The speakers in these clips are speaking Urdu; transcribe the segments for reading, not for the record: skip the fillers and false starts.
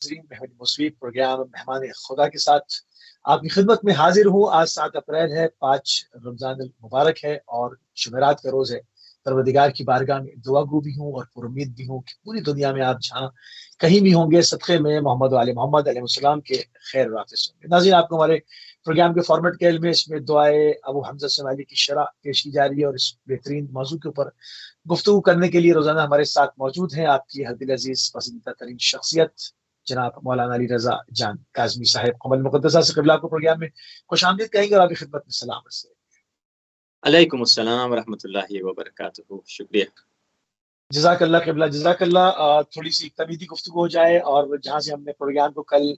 محمد مصوی پروگرام مہمان خدا کے ساتھ آپ کی خدمت میں حاضر ہوں۔ آج 7 اپریل ہے، 5 رمضان المبارک ہے اور جمعرات کا روز ہے۔ پروردگار کی بارگاہ میں دعا گو بھی ہوں اور پر امید بھی ہوں کہ پوری دنیا میں آپ جہاں کہیں بھی ہوں گے صدقے میں محمد و آل محمد علیہ السلام کے خیر رافظ ہوں گے۔ ناظرین، آپ کو ہمارے پروگرام کے فارمیٹ کے علم ہے، اس میں دعائے ابو حمزہ سمالی کی شرح پیش کی جا رہی ہے اور اس بہترین موضوع کے اوپر گفتگو کرنے کے لیے روزانہ ہمارے ساتھ موجود ہیں آپ کی حد العزیز پسندیدہ ترین شخصیت جناب مولانا علی رضا جان کاظمی صاحب قمل مقدسہ سے قبلہ کو پروگرام میں خوش آمدید کہیں گے اور آپ کی خدمت میں سلام سے۔ علیکم السلام ورحمۃ اللہ وبرکاتہ، شکریہ۔ جزاک اللہ قبلہ، جزاک اللہ۔ تھوڑی سی تمیدی گفتگو ہو جائے، اور جہاں سے ہم نے پروگرام کو کل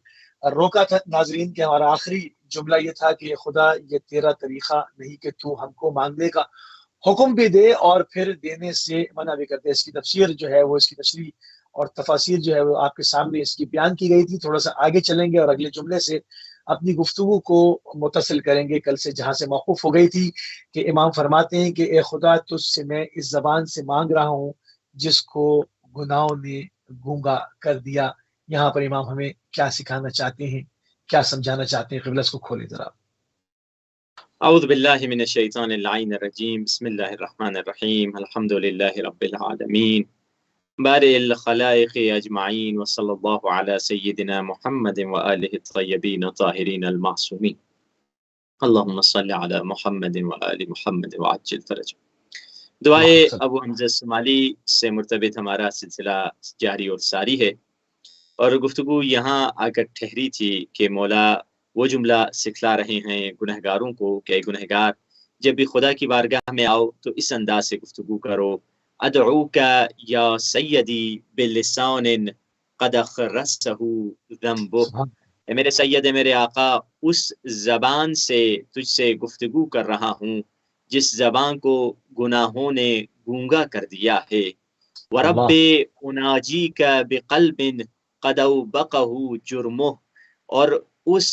روکا تھا ناظرین کے، ہمارا آخری جملہ یہ تھا کہ خدا یہ تیرا طریقہ نہیں کہ تو ہم کو مانگنے کا حکم بھی دے اور پھر دینے سے منع بھی کرتے۔ اس کی تفسیر جو ہے وہ، اس کی تشریح اور تفاسیر جو ہے وہ آپ کے سامنے اس کی بیان کی گئی تھی۔ تھوڑا سا آگے چلیں گے اور اگلے جملے سے اپنی گفتگو کو متصل کریں گے کل سے جہاں سے موقوف ہو گئی تھی کہ امام فرماتے ہیں کہ اے خدا تجھ سے میں اس زبان سے مانگ رہا ہوں جس کو گناہوں نے گونگا کر دیا۔ یہاں پر امام ہمیں کیا سکھانا چاہتے ہیں، کیا سمجھانا چاہتے ہیں؟ قبلہ اس کو کھولے ذرا۔ اعوذ باللہ من الشیطان اللعین الرجیم، بسم اللہ الرحمن الرحیم، الحمد للہ رب العالمین، بارئ الخلائق اجمعین، وصلی اللہ علی سیدنا محمد وآلہ الطیبین الطاہرین المعصومین، اللہم صلی علی محمد وآل محمد وعجل فرجہ۔ دعائے ابو حمزہ سمالی سے مرتبط ہمارا سلسلہ جاری اور ساری ہے، اور گفتگو یہاں آ کر ٹھہری تھی کہ مولا وہ جملہ سکھلا رہے ہیں گنہگاروں کو کہ اے گنہگار، جب بھی خدا کی بارگاہ میں آؤ تو اس انداز سے گفتگو کرو، ادعوک یا سیدی بلسان قد اخرسہ ذنبہ، اے میرے سید، اے میرے آقا، اس زبان سے تجھ سے گفتگو کر رہا ہوں جس زبان کو گناہوں نے گونگا کر دیا ہے۔ وَرَبِّ أُنَاجِيكَ بِقَلْبٍ قَدْ أَوْبَقَهُ جُرْمُهُ، اور اس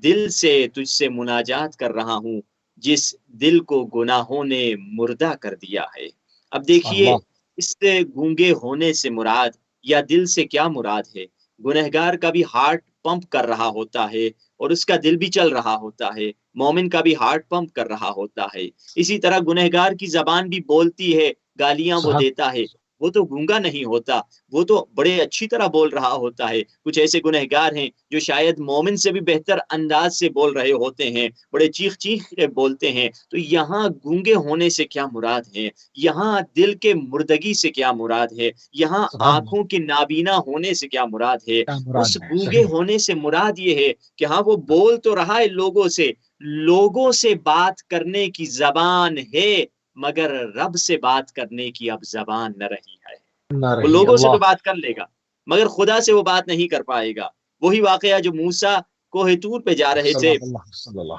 دل سے تجھ سے مناجات کر رہا ہوں جس دل کو گناہوں نے مردہ کر دیا ہے۔ اب دیکھیے، اس سے گونگے ہونے سے مراد یا دل سے کیا مراد ہے؟ گنہگار کا بھی ہارٹ پمپ کر رہا ہوتا ہے اور اس کا دل بھی چل رہا ہوتا ہے، مومن کا بھی ہارٹ پمپ کر رہا ہوتا ہے۔ اسی طرح گنہگار کی زبان بھی بولتی ہے، گالیاں وہ دیتا ہے، وہ تو گونگا نہیں ہوتا، وہ تو بڑے اچھی طرح بول رہا ہوتا ہے۔ کچھ ایسے گنہگار ہیں جو شاید مومن سے بھی بہتر انداز سے بول رہے ہوتے ہیں، بڑے چیخ چیخ کے بولتے ہیں۔ تو یہاں گونگے ہونے سے کیا مراد ہے؟ یہاں دل کے مردگی سے کیا مراد ہے؟ یہاں آنکھوں کے نابینا ہونے سے کیا مراد ہے؟ اس گونگے ہونے سے مراد یہ ہے کہ ہاں، وہ بول تو رہا ہے لوگوں سے بات کرنے کی زبان ہے، مگر رب سے بات کرنے کی اب زبان نہ رہی ہے۔ وہ لوگوں سے تو بات کر لے گا مگر خدا سے وہ بات نہیں کر پائے گا۔ وہی واقعہ جو موسیٰ کوہ طور پہ جا رہے تھے،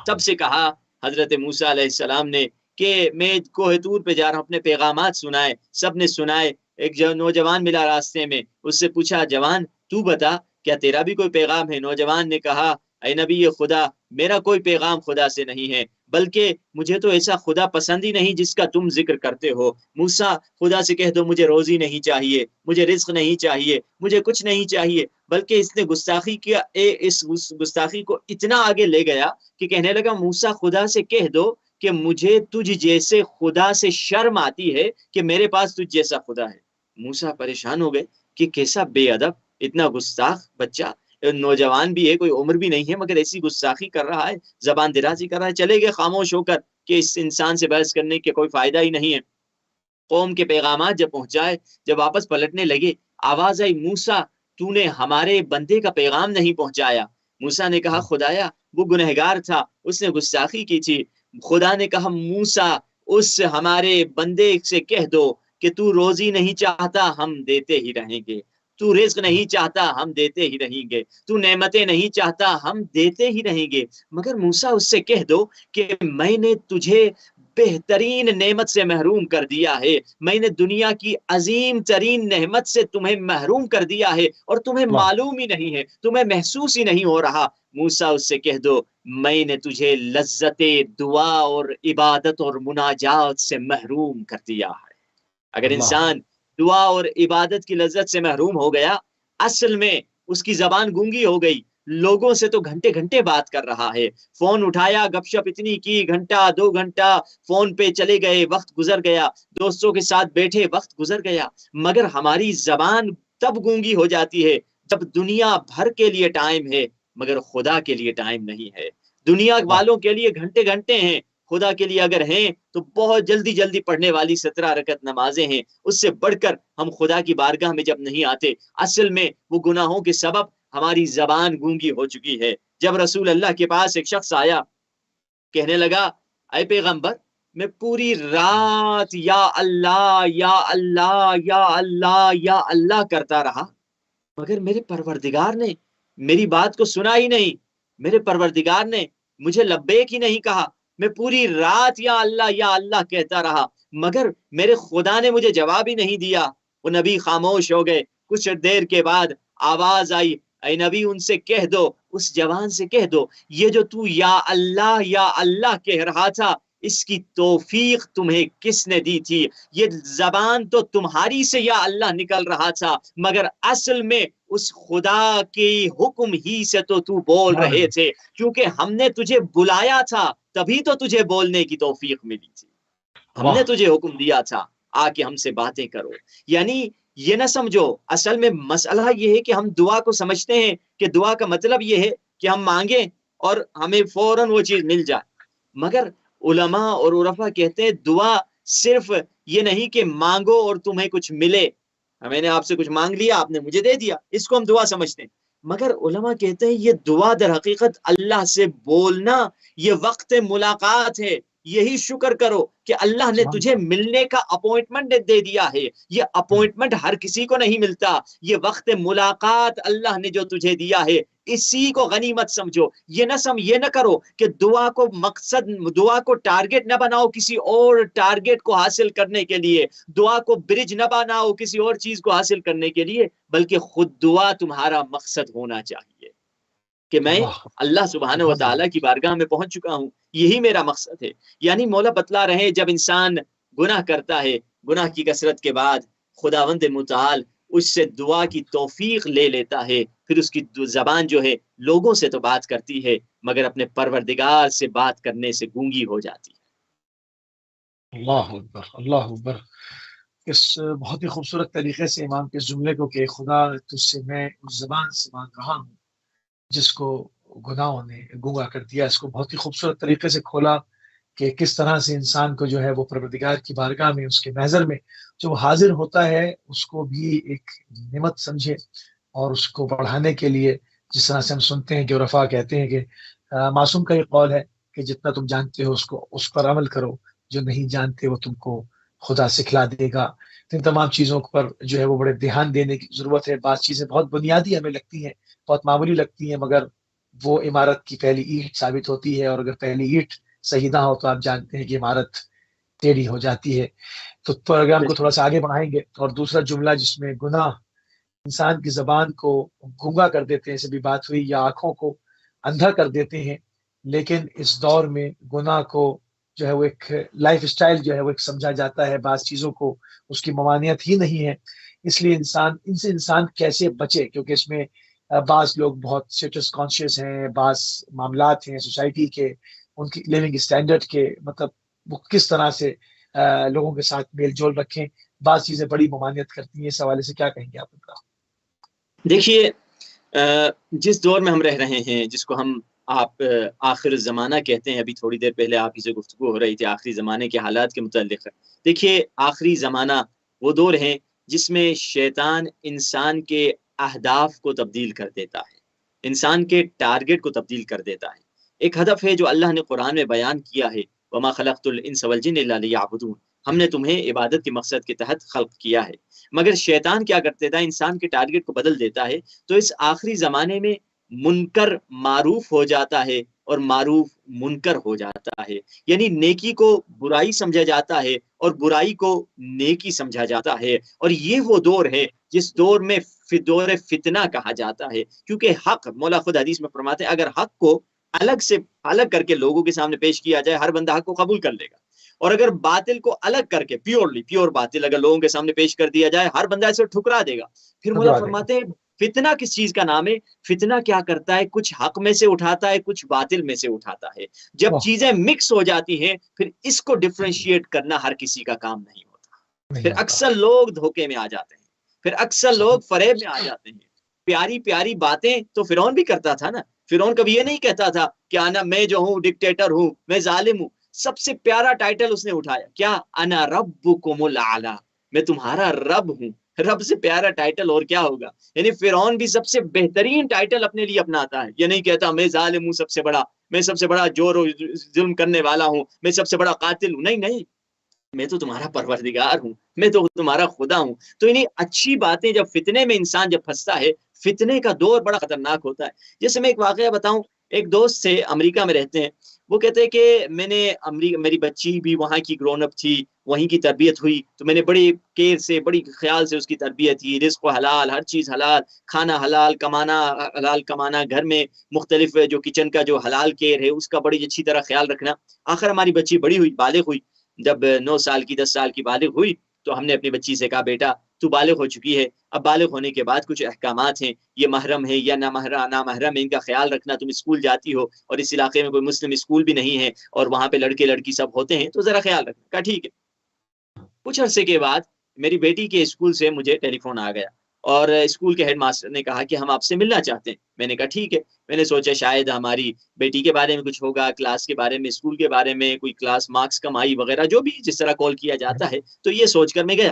سب سے کہا حضرت موسیٰ علیہ السلام نے کہ میں کوہ طور پہ جا رہا ہوں، اپنے پیغامات سنائے۔ سب نے سنائے۔ ایک نوجوان ملا راستے میں، اس سے پوچھا، جوان تو بتا کیا تیرا بھی کوئی پیغام ہے؟ نوجوان نے کہا، اے نبی خدا، میرا کوئی پیغام خدا سے نہیں ہے، بلکہ مجھے تو ایسا خدا پسند ہی نہیں جس کا تم ذکر کرتے ہو۔ موسیٰ، خدا سے کہہ دو مجھے روزی نہیں چاہیے، مجھے رزق نہیں چاہیے، مجھے کچھ نہیں چاہیے۔ بلکہ اس نے گستاخی کیا، اس گستاخی کو اتنا آگے لے گیا کہ کہنے لگا، موسیٰ خدا سے کہہ دو کہ مجھے تجھ جیسے خدا سے شرم آتی ہے کہ میرے پاس تجھ جیسا خدا ہے۔ موسیٰ پریشان ہو گئے کہ کیسا بے ادب، اتنا گستاخ بچہ، نوجوان بھی ہے، کوئی عمر بھی نہیں ہے، مگر ایسی گستاخی کر رہا ہے، زبان درازی کر رہا ہے۔ چلے گئے خاموش ہو کر کہ اس انسان سے بحث کرنے کے کوئی فائدہ ہی نہیں ہے۔ قوم کے پیغامات جب پہنچائے، جب واپس پلٹنے لگے، آواز آئی، موسیٰ تو نے ہمارے بندے کا پیغام نہیں پہنچایا۔ موسیٰ نے کہا، خدایا وہ گنہگار تھا، اس نے گستاخی کی تھی۔ خدا نے کہا، موسیٰ اس ہمارے بندے سے کہہ دو کہ تو روزی نہیں چاہتا، ہم دیتے ہی رہیں گے، تو رزق نہیں چاہتا، ہم دیتے ہی رہیں گے، تو نعمتیں نہیں چاہتا، ہم دیتے ہی رہیں گے، مگر موسیٰ اس سے کہہ دو کہ میں نے تجھے بہترین نعمت سے محروم کر دیا ہے، میں نے دنیا کی عظیم ترین نعمت سے تمہیں محروم کر دیا ہے اور تمہیں معلوم ہی نہیں ہے، تمہیں محسوس ہی نہیں ہو رہا۔ موسیٰ اس سے کہہ دو میں نے تجھے لذت دعا اور عبادت اور مناجات سے محروم کر دیا ہے۔ اگر انسان دعا اور عبادت کی لذت سے محروم ہو گیا، اصل میں اس کی زبان گونگی ہو گئی، لوگوں سے تو گھنٹے گھنٹے بات کر رہا ہے، فون اٹھایا، گپ شپ اتنی کی، گھنٹہ 2 گھنٹہ فون پہ چلے گئے، وقت گزر گیا، دوستوں کے ساتھ بیٹھے، وقت گزر گیا، مگر ہماری زبان تب گونگی ہو جاتی ہے جب دنیا بھر کے لیے ٹائم ہے مگر خدا کے لیے ٹائم نہیں ہے۔ دنیا والوں کے لیے گھنٹے گھنٹے ہیں، خدا کے لیے اگر ہیں تو بہت جلدی جلدی پڑھنے والی 17 رکعت نمازیں ہیں، اس سے بڑھ کر ہم خدا کی بارگاہ میں جب نہیں آتے، اصل میں وہ گناہوں کے سبب ہماری زبان گونگی ہو چکی ہے۔ جب رسول اللہ کے پاس ایک شخص آیا، کہنے لگا اے پیغمبر، میں پوری رات یا اللہ یا اللہ یا اللہ یا اللہ کرتا رہا، مگر میرے پروردگار نے میری بات کو سنا ہی نہیں، میرے پروردگار نے مجھے لبیک ہی نہیں کہا، میں پوری رات یا اللہ کہتا رہا مگر میرے خدا نے مجھے جواب ہی نہیں دیا۔ وہ نبی خاموش ہو گئے، کچھ دیر کے بعد آواز آئی، اے نبی ان سے کہہ دو، اس جوان سے کہہ دو، یہ جو تو یا اللہ کہہ رہا تھا، اس کی توفیق تمہیں کس نے دی تھی؟ یہ زبان تو تمہاری سے یا اللہ نکل رہا تھا مگر اصل میں اس خدا کی حکم ہی سے تو بول رہے تھے، کیونکہ ہم نے تجھے بلایا تھا تبھی تو تجھے بولنے کی توفیق ملی تھی، ہم نے تجھے حکم دیا تھا آ کے ہم سے باتیں کرو۔ یعنی یہ نہ سمجھو، اصل میں مسئلہ یہ ہے کہ ہم دعا کو سمجھتے ہیں کہ دعا کا مطلب یہ ہے کہ ہم مانگیں اور ہمیں فوراً وہ چیز مل جائے، مگر علماء اور عرفا کہتے ہیں دعا صرف یہ نہیں کہ مانگو اور تمہیں کچھ ملے، میں نے آپ سے کچھ مانگ لیا آپ نے مجھے دے دیا، اس کو ہم دعا سمجھتے ہیں، مگر علماء کہتے ہیں یہ دعا در حقیقت اللہ سے بولنا، یہ وقت ملاقات ہے، یہی شکر کرو کہ اللہ نے تجھے ملنے کا اپوائنٹمنٹ دے دیا ہے، یہ اپوائنٹمنٹ ہر کسی کو نہیں ملتا، یہ وقت ملاقات اللہ نے جو تجھے دیا ہے اسی کو غنیمت سمجھو۔ یہ نہ کرو کہ دعا کو مقصد، دعا کو ٹارگٹ نہ بناؤ کسی اور ٹارگٹ کو حاصل کرنے کے لیے، دعا کو برج نہ بناؤ کسی اور چیز کو حاصل کرنے کے لیے، بلکہ خود دعا تمہارا مقصد ہونا چاہیے کہ میں اللہ سبحانہ و تعالیٰ کی بارگاہ میں پہنچ چکا ہوں، یہی میرا مقصد ہے۔ یعنی مولا بتلا رہے جب انسان گناہ کرتا ہے، گناہ کی کثرت کے بعد خداوند متعال اس سے دعا کی توفیق لے لیتا ہے، پھر اس کی زبان جو ہے لوگوں سے تو بات کرتی ہے مگر اپنے پروردگار سے بات کرنے سے گونگی ہو جاتی ہے۔ اللہ اکبر، اللہ اکبر۔ اس بہت ہی خوبصورت طریقے سے امام کے جملے کو کہ خدا تجھ سے میں اس زبان سے مانگ رہا ہوں جس کو گناہوں نے گونگا کر دیا، اس کو بہت ہی خوبصورت طریقے سے کھولا کہ کس طرح سے انسان کو جو ہے وہ پروردگار کی بارگاہ میں اس کے محضر میں جو وہ حاضر ہوتا ہے اس کو بھی ایک نعمت سمجھے، اور اس کو بڑھانے کے لیے جس طرح سے ہم سنتے ہیں کہ رفا کہتے ہیں کہ معصوم کا یہ قول ہے کہ جتنا تم جانتے ہو اس پر عمل کرو، جو نہیں جانتے وہ تم کو خدا سکھلا دے گا۔ ان تمام چیزوں پر جو ہے وہ بڑے دھیان دینے کی ضرورت ہے۔ بعض چیزیں بہت بنیادی ہمیں لگتی ہیں، بہت معمولی لگتی ہیں، مگر وہ عمارت کی پہلی اینٹ ثابت ہوتی ہے، اور اگر پہلی اینٹ صحیح نہ ہو تو آپ جانتے ہیں کہ عمارت ٹیڑھی ہو جاتی ہے۔ تو پروگرام کو تھوڑا سا آگے بڑھائیں گے، اور دوسرا جملہ جس میں گناہ انسان کی زبان کو گونگا کر دیتے ہیں، سے بھی بات ہوئی، یا آنکھوں کو اندھا کر دیتے ہیں، لیکن اس دور میں گناہ کو جو ہے وہ ایک لائف اسٹائل جو ہے وہ ایک سمجھا جاتا ہے، بعض چیزوں کو اس کی ممانعت ہی نہیں ہے، اس لیے ان سے انسان کیسے بچے، کیونکہ اس میں بعض لوگ بہت اسٹیٹس کانشیس ہیں، بعض معاملات ہیں سوسائٹی کے، ان کی لیونگ اسٹینڈرڈ کے، مطلب وہ کس طرح سے لوگوں کے ساتھ میل جول رکھیں، بعض چیزیں بڑی ممانعت کرتی ہیں، اس حوالے سے کیا کہیں گے آپ؟ دیکھیے جس دور میں ہم رہ رہے ہیں، جس کو ہم آپ آخر زمانہ کہتے ہیں، ابھی تھوڑی دیر پہلے آپ ہی سے گفتگو ہو رہی تھی آخری زمانے کے حالات کے متعلق۔ دیکھیے آخری زمانہ وہ دور ہے جس میں شیطان انسان کے اہداف کو تبدیل کر دیتا ہے، انسان کے ٹارگٹ کو تبدیل کر دیتا ہے۔ ایک ہدف ہے جو اللہ نے قرآن میں بیان کیا ہے، وما خلقت الانس والجن الا لیعبدون، ہم نے تمہیں عبادت کے مقصد کے تحت خلق کیا ہے، مگر شیطان کیا کر دیتا ہے، انسان کے ٹارگٹ کو بدل دیتا ہے۔ تو اس آخری زمانے میں منکر معروف ہو جاتا ہے اور معروف منکر ہو جاتا ہے، یعنی نیکی کو برائی سمجھا جاتا ہے اور برائی کو نیکی سمجھا جاتا ہے، اور یہ وہ دور ہے جس دور میں دور فتنہ کہا جاتا ہے، کیونکہ حق، مولا خود حدیث میں فرماتے ہیں اگر حق کو الگ کر کے لوگوں کے سامنے پیش کیا جائے، ہر بندہ حق کو قبول کر لے گا، اور اگر باطل کو الگ کر کے پیور باطل اگر لوگوں کے سامنے پیش کر دیا جائے، ہر بندہ اسے ٹھکرا دے گا۔ پھر مولا فرماتے ہیں فتنہ کس چیز کا نام ہے؟ فتنہ کیا کرتا ہے؟ کچھ حق میں سے اٹھاتا ہے، کچھ باطل میں سے اٹھاتا ہے. جب چیزیں مکس ہو جاتی ہیں پھر اس کو ڈفرینشیٹ کرنا ہر کسی کا کام نہیں ہوتا. پھر اکثر لوگ دھوکے میں آ جاتے ہیں، پھر اکثر لوگ فریب میں آ جاتے ہیں. پیاری پیاری باتیں تو فرعون بھی کرتا تھا نا. فرعون کبھی یہ نہیں کہتا تھا کہ انا میں جو ہوں ڈکٹیٹر ہوں، میں ظالم ہوں. سب سے پیارا ٹائٹل اس نے اٹھایا کیا؟ انا ربکم الاعلی، میں تمہارا رب ہوں. رب سے پیارا ٹائٹل اور کیا ہوگا؟ یعنی فرعون بھی سب سے بہترین ٹائٹل اپنے لیے اپناتا ہے. یہ نہیں کہتا میں ظالم ہوں سب سے بڑا، میں سب سے بڑا جور و ظلم کرنے والا ہوں، میں سب سے بڑا قاتل ہوں. نہیں نہیں، میں تو تمہارا پروردگار ہوں، میں تو تمہارا خدا ہوں. تو انہیں اچھی باتیں جب فتنے میں انسان جب پھنستا ہے، فتنے کا دور بڑا خطرناک ہوتا ہے. جیسے میں ایک واقعہ بتاؤں، ایک دوست سے امریکہ میں رہتے ہیں، وہ کہتے ہیں کہ میں نے میری بچی بھی وہاں کی گرون اپ تھی، وہیں کی تربیت ہوئی، تو میں نے بڑی کیئر سے بڑی خیال سے اس کی تربیت کی. رزق حلال، ہر چیز حلال، کھانا حلال، حلال کمانا، گھر میں مختلف جو کچن کا جو حلال کیئر ہے اس کا بڑی اچھی طرح خیال رکھنا. آخر ہماری بچی بڑی ہوئی، بالغ ہوئی. جب 9 سال کی 10 سال کی بالغ ہوئی تو ہم نے اپنی بچی سے کہا بیٹا تو بالغ ہو چکی ہے، اب بالغ ہونے کے بعد کچھ احکامات ہیں، یہ محرم ہے یا نامحرم ہے، ان کا خیال رکھنا. تم اسکول جاتی ہو اور اس علاقے میں کوئی مسلم اسکول بھی نہیں ہے اور وہاں پہ لڑکے لڑکی سب ہوتے ہیں، تو ذرا خیال رکھنا. کہا ٹھیک ہے. کچھ عرصے کے بعد میری بیٹی کے اسکول سے مجھے ٹیلی فون آ گیا اور اسکول کے ہیڈ ماسٹر نے کہا کہ ہم آپ سے ملنا چاہتے ہیں. میں نے کہا ٹھیک ہے. میں نے سوچا شاید ہماری بیٹی کے بارے میں کچھ ہوگا، کلاس کے بارے میں، اسکول کے بارے میں، کوئی کلاس مارکس کمائی وغیرہ جو بھی جس طرح کال کیا جاتا ہے. تو یہ سوچ کر میں گیا.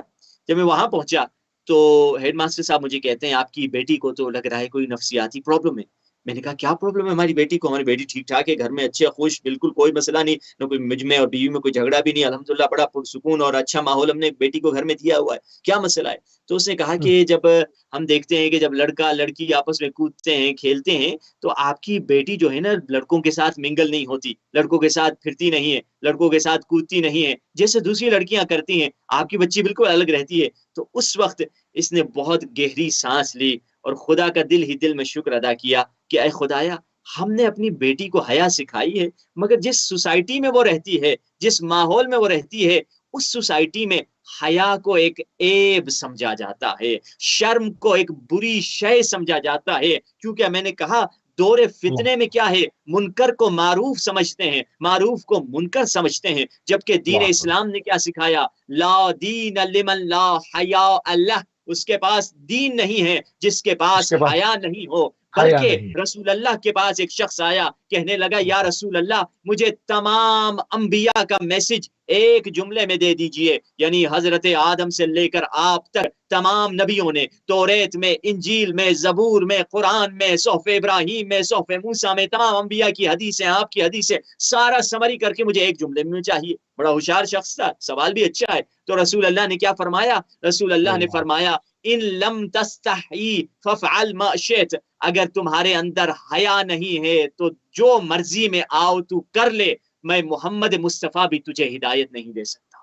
جب میں وہاں پہنچا تو ہیڈ ماسٹر صاحب مجھے کہتے ہیں آپ کی بیٹی کو تو لگ رہا ہے کوئی نفسیاتی پرابلم ہے. میں نے کہا کیا پرابلم ہے ہماری بیٹی کو؟ ہماری بیٹی ٹھیک ٹھاک ہے، گھر میں اچھے خوش، بالکل کوئی مسئلہ نہیں، نہ کوئی مجھ میں اور بیوی میں کوئی جھگڑا بھی نہیں، الحمدللہ بڑا پرسکون اور اچھا ماحول ہم نے بیٹی کو گھر میں دیا ہوا ہے، کیا مسئلہ ہے؟ تو اس نے کہا کہ جب ہم دیکھتے ہیں کہ جب لڑکا لڑکی آپس میں کودتے ہیں کھیلتے ہیں تو آپ کی بیٹی جو ہے نا لڑکوں کے ساتھ منگل نہیں ہوتی، لڑکوں کے ساتھ پھرتی نہیں ہے، لڑکوں کے ساتھ کودتی نہیں ہے جیسے دوسری لڑکیاں کرتی ہیں، آپ کی بچی بالکل الگ رہتی ہے. تو اس وقت اس نے بہت گہری سانس لی اور خدا کا دل ہی دل میں شکر ادا کیا کہ اے خدایا، ہم نے اپنی بیٹی کو حیا سکھائی ہے، مگر جس سوسائٹی میں وہ رہتی ہے، جس ماحول میں وہ رہتی ہے، اس سوسائٹی میں حیا کو ایک عیب سمجھا جاتا ہے، شرم کو ایک بری شے سمجھا جاتا ہے. کیونکہ میں نے کہا دور فتنے میں کیا ہے، منکر کو معروف سمجھتے ہیں، معروف کو منکر سمجھتے ہیں. جبکہ دین اسلام نے کیا سکھایا؟ لا دین لمن لا حیا اللہ، اس کے پاس دین نہیں ہے جس کے پاس حیا نہیں ہو. بلکہ رسول اللہ کے پاس ایک شخص آیا، کہنے لگا یا رسول اللہ مجھے تمام انبیاء کا میسج ایک جملے میں دے دیجئے. یعنی حضرت آدم سے لے کر آپ تک تمام نبیوں نے توریت میں، انجیل میں، زبور میں، قرآن میں، صحف ابراہیم میں، صحف موسیٰ میں، تمام انبیاء کی حدیثیں، آپ کی حدیثیں، سارا سمری کر کے مجھے ایک جملے میں چاہیے. بڑا ہوشیار شخص تھا، سوال بھی اچھا ہے. تو رسول اللہ نے کیا فرمایا؟ رسول اللہ نے فرمایا ان لم تستحی فافعل ما شئت، اگر تمہارے اندر حیا نہیں ہے تو جو مرضی میں آؤ تو کر لے، میں محمد مصطفیٰ بھی تجھے ہدایت نہیں دے سکتا.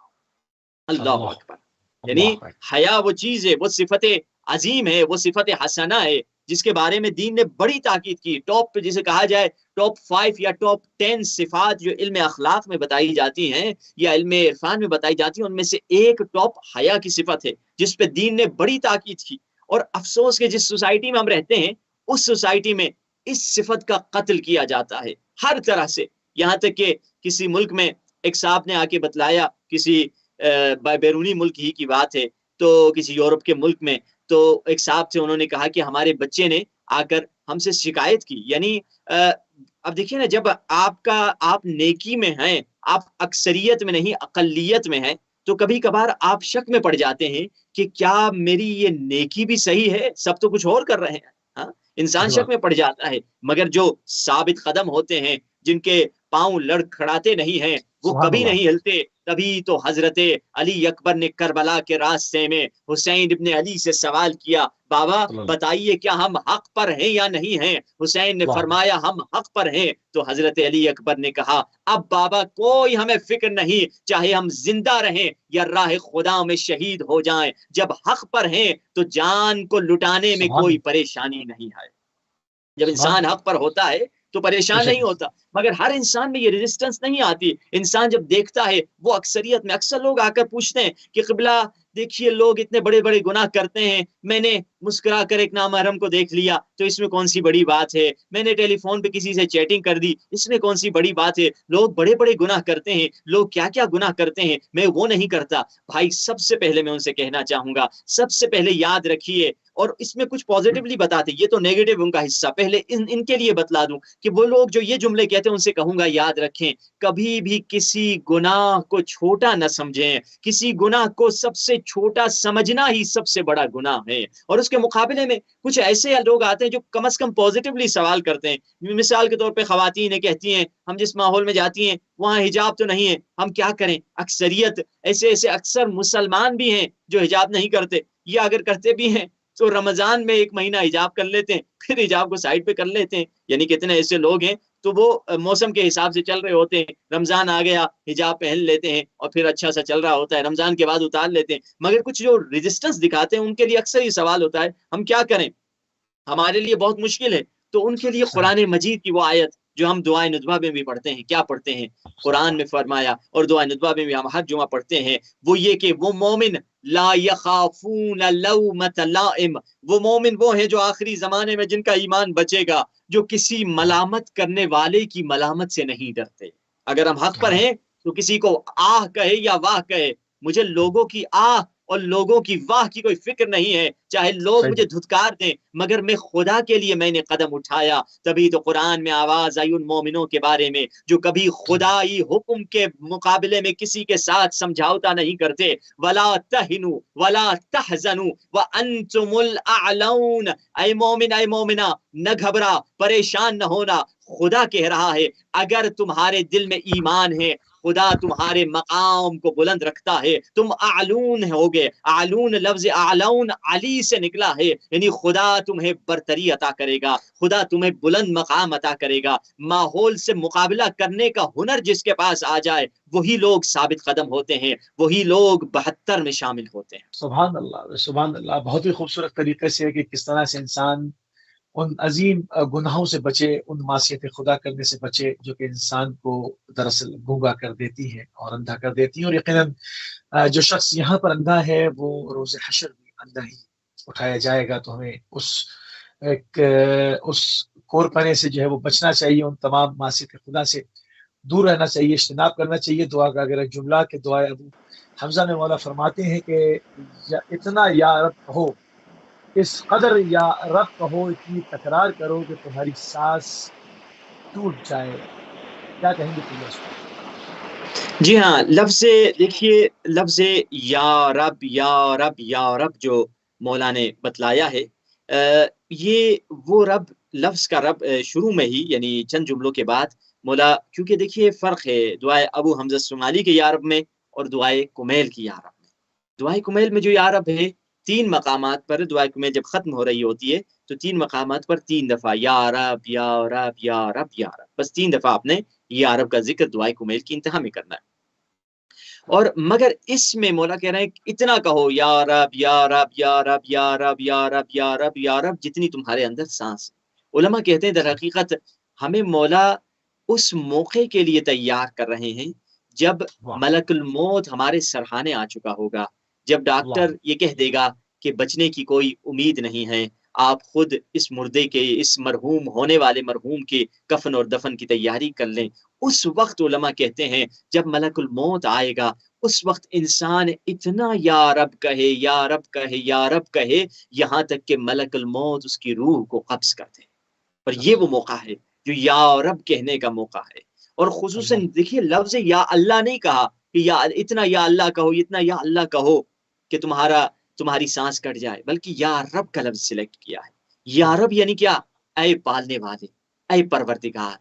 اللہ اکبر. یعنی حیا وہ چیز ہے، وہ صفت عظیم ہے، وہ صفت حسنہ ہے جس کے بارے میں دین نے بڑی تاکید کی. ٹاپ پہ جسے کہا جائے ٹاپ 5 یا ٹاپ 10 صفات جو علم اخلاق میں بتائی جاتی ہیں یا علم عرفان میں بتائی جاتی ہیں، ان میں سے ایک ٹاپ حیا کی صفت ہے جس پہ دین نے بڑی تاکید کی. اور افسوس کہ جس سوسائٹی میں ہم رہتے ہیں اس سوسائٹی میں اس صفت کا قتل کیا جاتا ہے ہر طرح سے. یہاں تک کہ کسی ملک میں ایک صاحب نے آ کے بتلایا، کسی بیرونی ملک ہی کی بات ہے، تو کسی یورپ کے ملک میں، تو ایک صاحب سے انہوں نے کہا کہ ہمارے بچے نے آ کر ہم سے شکایت کی. یعنی اب دیکھیے نا، جب آپ نیکی میں ہیں، آپ اکثریت میں نہیں اقلیت میں ہیں، تو کبھی کبھار آپ شک میں پڑ جاتے ہیں کہ کیا میری یہ نیکی بھی صحیح ہے، سب تو کچھ اور کر رہے ہیں. ہاں، انسان شک میں پڑ جاتا ہے. مگر جو ثابت قدم ہوتے ہیں، جن کے پاؤں لڑکھڑاتے نہیں ہیں، وہ کبھی نہیں ہلتے. تبھی تو حضرت علی اکبر نے کربلا کے راستے میں حسین ابن علی سے سوال کیا، بابا بتائیے کیا ہم حق پر ہیں یا نہیں ہیں؟ حسین نے فرمایا ہم حق پر ہیں. تو حضرت علی اکبر نے کہا اب بابا کوئی ہمیں فکر نہیں، چاہے ہم زندہ رہیں یا راہ خدا میں شہید ہو جائیں، جب حق پر ہیں تو جان کو لٹانے میں کوئی پریشانی نہیں ہے. جب انسان حق پر ہوتا ہے تو پریشان نہیں ہوتا. مگر ہر انسان میں یہ ریزسٹنس نہیں آتی. انسان جب دیکھتا ہے، وہ اکثریت میں اکثر لوگ آ کر پوچھتے ہیں کہ قبلہ دیکھیے لوگ اتنے بڑے بڑے گناہ کرتے ہیں، میں نے مسکرا کر ایک نامحرم کو دیکھ لیا تو اس میں کون سی بڑی بات ہے، میں نے ٹیلی فون پہ کسی سے چیٹنگ کر دی اس میں کون سی بڑی بات ہے، لوگ بڑے بڑے گناہ کرتے ہیں، لوگ کیا کیا گناہ کرتے ہیں، میں وہ نہیں کرتا۔ بھائی سب سے پہلے میں ان سے کہنا چاہوں گا، سب سے پہلے یاد رکھیے، اور اس میں کچھ پازیٹیولی بتاتے، یہ تو نیگیٹو ان کا حصہ، پہلے ان کے لیے بتلا دوں کہ وہ لوگ جو یہ جملے کہتے ہیں ان سے کہوں گا یاد رکھیں، کبھی بھی کسی گناہ کو چھوٹا نہ سمجھیں، کسی گناہ کو سب سے چھوٹا سمجھنا ہی سب سے بڑا گناہ ہے، اور اس کے مقابلے میں کچھ ایسے لوگ آتے ہیں جو کم از کم پازیٹیولی سوال کرتے ہیں، مثال کے طور پہ خواتین کہتی ہیں ہم جس ماحول میں جاتی ہیں وہاں حجاب تو نہیں ہے، ہم کیا کریں، اکثریت ایسے اکثر مسلمان بھی ہیں جو حجاب نہیں کرتے، یا اگر کرتے بھی ہیں تو رمضان میں ایک مہینہ حجاب کر لیتے ہیں پھر حجاب کو سائڈ پہ کر لیتے ہیں، یعنی کتنے ایسے لوگ ہیں تو وہ موسم کے حساب سے چل رہے ہوتے ہیں، رمضان آ گیا حجاب پہن لیتے ہیں اور پھر اچھا سا چل رہا ہوتا ہے، رمضان کے بعد اتار لیتے ہیں، مگر کچھ جو ریزسٹنس دکھاتے ہیں ان کے لیے اکثر یہ سوال ہوتا ہے ہم کیا کریں، ہمارے لیے بہت مشکل ہے، تو ان کے لیے قرآن مجید کی وہ آیت جو ہم دعائے ندوہ میں بھی پڑھتے ہیں، کیا پڑھتے ہیں، قرآن میں فرمایا اور دعائے ندوہ میں بھی ہم ہر جمعہ پڑھتے ہیں، وہ یہ کہ وہ مومن لا یخافون لومۃ لائم، وہ مومن وہ ہیں جو آخری زمانے میں جن کا ایمان بچے گا، جو کسی ملامت کرنے والے کی ملامت سے نہیں ڈرتے، اگر ہم حق پر ہیں تو کسی کو آہ کہے یا واہ کہے، مجھے لوگوں کی آہ اور لوگوں کی واہ کی کوئی فکر نہیں ہے، چاہے لوگ مجھے دھتکار دیں، مگر میں خدا کے لیے میں نے قدم اٹھایا، تبھی تو قرآن میں آواز آئی ان مومنوں کے بارے میں جو کبھی خدائی حکم کے مقابلے میں کسی کے ساتھ سمجھوتا نہیں کرتے، ولا تہنوا ولا تحزنوا وانتم الاعلون، اے مومن اے مومنہ نہ گھبرا، پریشان نہ ہونا، خدا کہہ رہا ہے اگر تمہارے دل میں ایمان ہے خدا تمہارے مقام کو بلند رکھتا ہے، تم اعلون ہوگے، اعلون لفظ اعلون علی سے نکلا ہے، یعنی خدا تمہیں برتری عطا کرے گا، خدا تمہیں بلند مقام عطا کرے گا، ماحول سے مقابلہ کرنے کا ہنر جس کے پاس آ جائے وہی لوگ ثابت قدم ہوتے ہیں، وہی لوگ 72 میں شامل ہوتے ہیں۔ سبحان اللہ، سبحان اللہ، بہت ہی خوبصورت طریقے سے کہ کس طرح سے انسان ان عظیم گناہوں سے بچے، ان معصیت خدا کرنے سے بچے جو کہ انسان کو دراصل گونگا کر دیتی ہے اور اندھا کر دیتی ہے، اور یقیناً جو شخص یہاں پر اندھا ہے وہ روز حشر بھی اندھا ہی اٹھایا جائے گا، تو ہمیں اس کور پنے سے جو ہے وہ بچنا چاہیے، ان تمام معصیت خدا سے دور رہنا چاہیے، اجتناب کرنا چاہیے۔ دعا کا اگر جملہ کہ دعائے ابو حمزہ میں مولا فرماتے ہیں کہ اتنا یا رب کہو، اس قدر یا رب کہو، اتنی تکرار کرو کہ تمہاری سانس ٹوٹ جائے۔ کیا کہیں گے پلیز؟ جی ہاں، لفظ دیکھیے لفظ یا رب یا رب یا رب جو مولا نے بتلایا ہے، یہ وہ رب لفظ کا رب شروع میں ہی یعنی چند جملوں کے بعد مولا، کیونکہ دیکھیے فرق ہے دعائے ابو حمزہ سمالی کے یا رب میں اور دعائے کمیل کی یا رب میں۔ دعائے کمیل میں جو یا رب ہے 3 مقامات پر، دعائے کمیل جب ختم ہو رہی ہوتی ہے تو 3 مقامات پر 3 دفعہ یا رب یا رب یا رب یا رب، بس 3 دفعہ آپ نے یا رب کا ذکر دعائے کمیل کی انتہا میں کرنا ہے، اور مگر اس میں مولا کہہ رہے ہیں اتنا کہو یا رب یا رب یا رب یا رب یا رب یا رب یا رب جتنی تمہارے اندر سانس ہے۔ علماء کہتے ہیں در حقیقت ہمیں مولا اس موقع کے لیے تیار کر رہے ہیں جب ملک الموت ہمارے سرحانے آ چکا ہوگا، جب ڈاکٹر یہ کہہ دے گا کہ بچنے کی کوئی امید نہیں ہے، آپ خود اس مردے کے، اس مرحوم ہونے والے مرحوم کے کفن اور دفن کی تیاری کر لیں، اس وقت علماء کہتے ہیں جب ملک الموت آئے گا اس وقت انسان اتنا یا رب کہے یا رب کہے یا رب کہے یہاں تک کہ ملک الموت اس کی روح کو قبض کر دے، پر یہ وہ موقع ہے جو یا رب کہنے کا موقع ہے، اور خصوصاً دیکھیے لفظ یا اللہ نہیں کہا کہ یا اتنا یا اللہ کہو، اتنا یا اللہ کہو کہ تمہاری سانس کٹ جائے، بلکہ یا رب کا لفظ سلیکٹ کیا ہے۔ یا رب یعنی کیا؟ اے پالنے والے، اے پروردگار،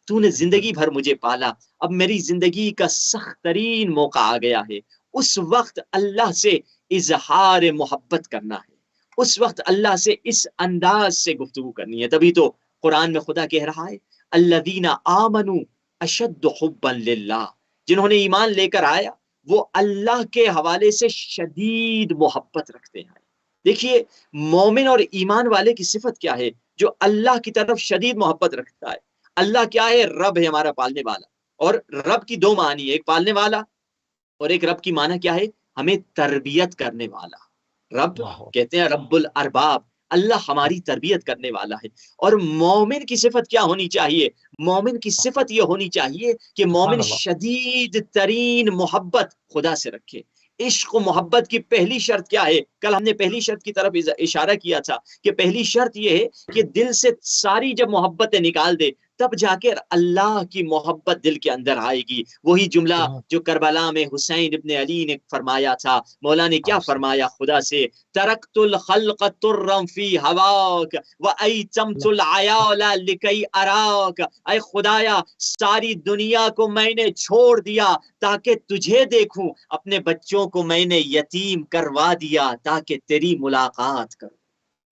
تو نے زندگی بھر مجھے پالا، اب میری زندگی کا سخت ترین موقع آ گیا ہے، اس وقت اللہ سے اظہار محبت کرنا ہے، اس وقت اللہ سے اس انداز سے گفتگو کرنی ہے، تبھی تو قرآن میں خدا کہہ رہا ہے الذین آمنوا اشد حبا للہ، جنہوں نے ایمان لے کر آیا وہ اللہ کے حوالے سے شدید محبت رکھتے ہیں۔ دیکھیے مومن اور ایمان والے کی صفت کیا ہے؟ جو اللہ کی طرف شدید محبت رکھتا ہے۔ اللہ کیا ہے؟ رب ہے ہمارا پالنے والا، اور رب کی 2 معنی ہے، ایک پالنے والا اور ایک رب کی معنی کیا ہے؟ ہمیں تربیت کرنے والا رب کہتے ہیں رب الارباب، اللہ ہماری تربیت کرنے والا ہے۔ اور مومن کی صفت کیا ہونی چاہیے؟ مومن کی صفت یہ ہونی چاہیے کہ مومن شدید ترین محبت خدا سے رکھے۔ عشق و محبت کی پہلی شرط کیا ہے؟ کل ہم نے پہلی شرط کی طرف اشارہ کیا تھا کہ پہلی شرط یہ ہے کہ دل سے ساری جب محبتیں نکال دے تب جا کر اللہ کی محبت دل کے اندر آئے گی۔ وہی جملہ جو کربلا میں حسین ابن علی نے فرمایا تھا، مولا نے کیا فرمایا خدا سے؟ ترکت الخلق ترم فی ہواک وایتمت العیال لکی اراک، اے خدایا ساری دنیا کو میں نے چھوڑ دیا تاکہ تجھے دیکھوں، اپنے بچوں کو میں نے یتیم کروا دیا تاکہ تیری ملاقات کروں۔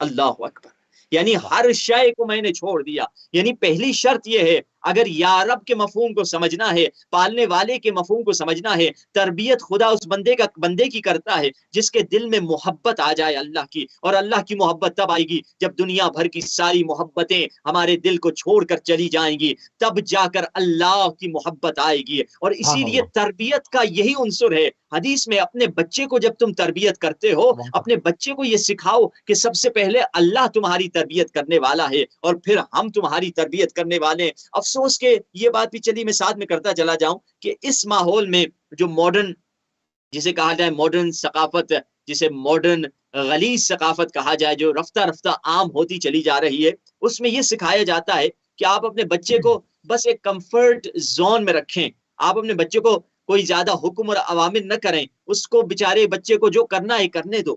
اللہ اکبر، یعنی ہر شے کو میں نے چھوڑ دیا۔ یعنی پہلی شرط یہ ہے، اگر یا رب کے مفہوم کو سمجھنا ہے، پالنے والے کے مفہوم کو سمجھنا ہے، تربیت خدا اس بندے کی کرتا ہے جس کے دل میں محبت آ جائے اللہ کی، اور اللہ کی محبت تب آئے گی جب دنیا بھر کی ساری محبتیں ہمارے دل کو چھوڑ کر چلی جائیں گی، تب جا کر اللہ کی محبت آئے گی۔ اور اسی لیے تربیت کا یہی عنصر ہے حدیث میں، اپنے بچے کو جب تم تربیت کرتے ہو، اپنے بچے کو یہ سکھاؤ کہ سب سے پہلے اللہ تمہاری تربیت کرنے والا ہے اور پھر ہم تمہاری تربیت کرنے والے ہیں۔ افسوس کہ یہ بات بھی چلی میں ساتھ میں کرتا چلا جاؤں کہ اس ماحول میں جو ماڈرن، جسے کہا جائے ماڈرن ثقافت، جسے ماڈرن غلیظ ثقافت کہا جائے، جو رفتہ رفتہ عام ہوتی چلی جا رہی ہے، اس میں یہ سکھایا جاتا ہے کہ آپ اپنے بچے کو بس ایک کمفرٹ زون میں رکھیں، آپ اپنے بچے کو کوئی زیادہ حکم اور اوامر نہ کریں، اس کو بیچارے بچے کو جو کرنا ہے کرنے دو۔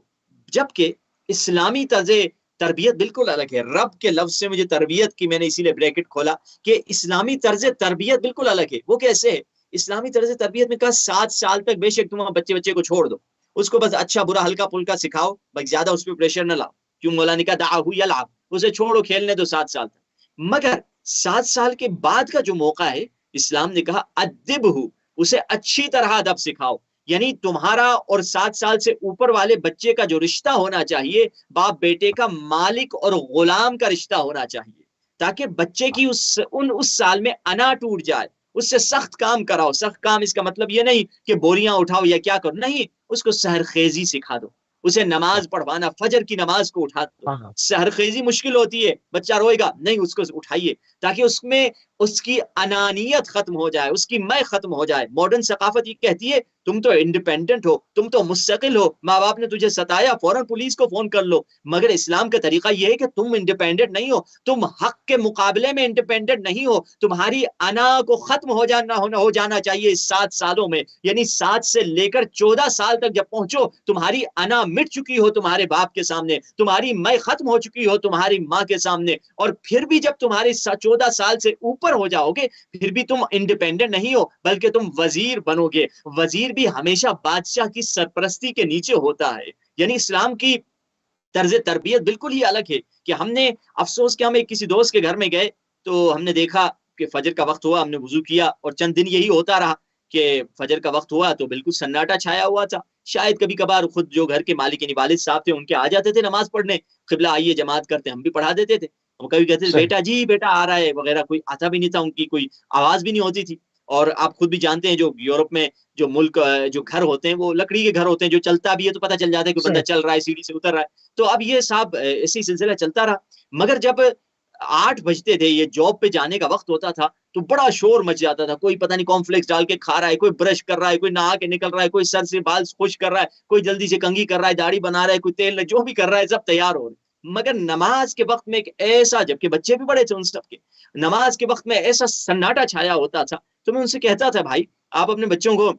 جبکہ اسلامی طرز تربیت بالکل الگ ہے۔ رب کے لفظ سے مجھے تربیت کی، میں نے اسی لیے بریکٹ کھولا کہ اسلامی طرز تربیت بالکل الگ ہے۔ وہ کیسے ہے؟ اسلامی طرز تربیت میں کہا 7 سال تک بے شک تم بچے کو چھوڑ دو، اس کو بس اچھا برا ہلکا پھلکا سکھاؤ، بس زیادہ اس پہ پریشر نہ لاؤ، کیوں مولا نے کہا دعہ یلعب، اسے چھوڑو کھیلنے دو 7 سال تک۔ مگر 7 سال کے بعد کا جو موقع ہے، اسلام نے کہا ادبہ، اسے اچھی طرح ادب سکھاؤ۔ یعنی تمہارا اور 7 سال سے اوپر والے بچے کا جو رشتہ ہونا چاہیے، باپ بیٹے کا مالک اور غلام کا رشتہ ہونا چاہیے، تاکہ بچے کی اس سال میں انا ٹوٹ جائے۔ اس سے سخت کام کراؤ، سخت کام اس کا مطلب یہ نہیں کہ بوریاں اٹھاؤ یا کیا کرو، نہیں، اس کو سحر خیزی سکھا دو، اسے نماز پڑھوانا، فجر کی نماز کو اٹھا دو۔ سحر خیزی مشکل ہوتی ہے، بچہ روئے گا، نہیں، اس کو اٹھائیے تاکہ اس میں اس کی انانیت ختم ہو جائے، اس کی میں ختم ہو جائے۔ ماڈرن ثقافت یہ کہتی ہے تم تو انڈیپینڈنٹ ہو، تم تو مستقل ہو، ماں باپ نے تجھے ستایا فوراً پولیس کو فون کر لو۔ مگر اسلام کا طریقہ یہ ہے کہ تم انڈیپینڈنٹ نہیں ہو، تم حق کے مقابلے میں انڈیپینڈنٹ نہیں ہو، تمہاری انا کو ختم ہو جانا چاہیے اس 7 سالوں میں۔ یعنی 7 سے لے کر 14 سال تک جب پہنچو، تمہاری انا مٹ چکی ہو تمہارے باپ کے سامنے، تمہاری میں ختم ہو چکی ہو تمہاری ماں کے سامنے، اور پھر بھی جب تمہارے 14 سال سے اوپر ہو جاؤ گے، پھر بھی تم انڈیپینڈنٹ نہیں ہو، بلکہ تم وزیر بنو گے۔ وزیر بھی ہمیشہ بادشاہ کی سرپرستی کے نیچے ہوتا ہے۔ یعنی اسلام کی طرز تربیت بالکل ہی الگ ہے کہ ہم نے، افسوس کہ ہم ایک کسی دوست کے گھر میں گئے تو ہم نے دیکھا کہ فجر کا وقت ہوا، ہم نے وضو کیا، اور چند دن یہی ہوتا رہا کہ فجر کا وقت ہوا تو بالکل سناٹا چھایا ہوا تھا۔ شاید کبھی کبھار خود جو گھر کے مالک یعنی والد صاحب تھے ان کے آ جاتے تھے نماز پڑھنے، قبلہ آئیے جماعت کرتے، ہم بھی پڑھا دیتے تھے۔ ہم کبھی کہتے تھے بیٹا جی بیٹا آ رہا ہے وغیرہ، کوئی آتا بھی نہیں تھا، ان کی کوئی آواز بھی نہیں ہوتی تھی۔ اور آپ خود بھی جانتے ہیں جو یورپ میں جو ملک جو گھر ہوتے ہیں وہ لکڑی کے گھر ہوتے ہیں، جو چلتا بھی ہے تو پتہ چل جاتا ہے کہ بندہ چل رہا ہے، سیڑھی سے اتر رہا ہے۔ تو اب یہ صاحب اسی سلسلہ چلتا رہا، مگر جب 8 بجتے تھے، یہ جاب پہ جانے کا وقت ہوتا تھا، تو بڑا شور مچ جاتا تھا، کوئی پتہ نہیں کارن فلیکس ڈال کے کھا رہا ہے، کوئی برش کر رہا ہے، کوئی نہا کے نکل رہا ہے، کوئی سر سے بال خشک کر رہا ہے، کوئی جلدی سے کنگھی کر رہا ہے، داڑھی بنا رہا ہے، کوئی تیل جو بھی کر رہا ہے، سب تیار ہو رہے۔ مگر نماز کے وقت میں ایک ایسا، جبکہ بچے بھی بڑے تھے ان سب کے، نماز کے وقت میں ایسا سناٹا چھایا ہوتا تھا۔ تو میں ان سے کہتا تھا بھائی آپ اپنے بچوں کو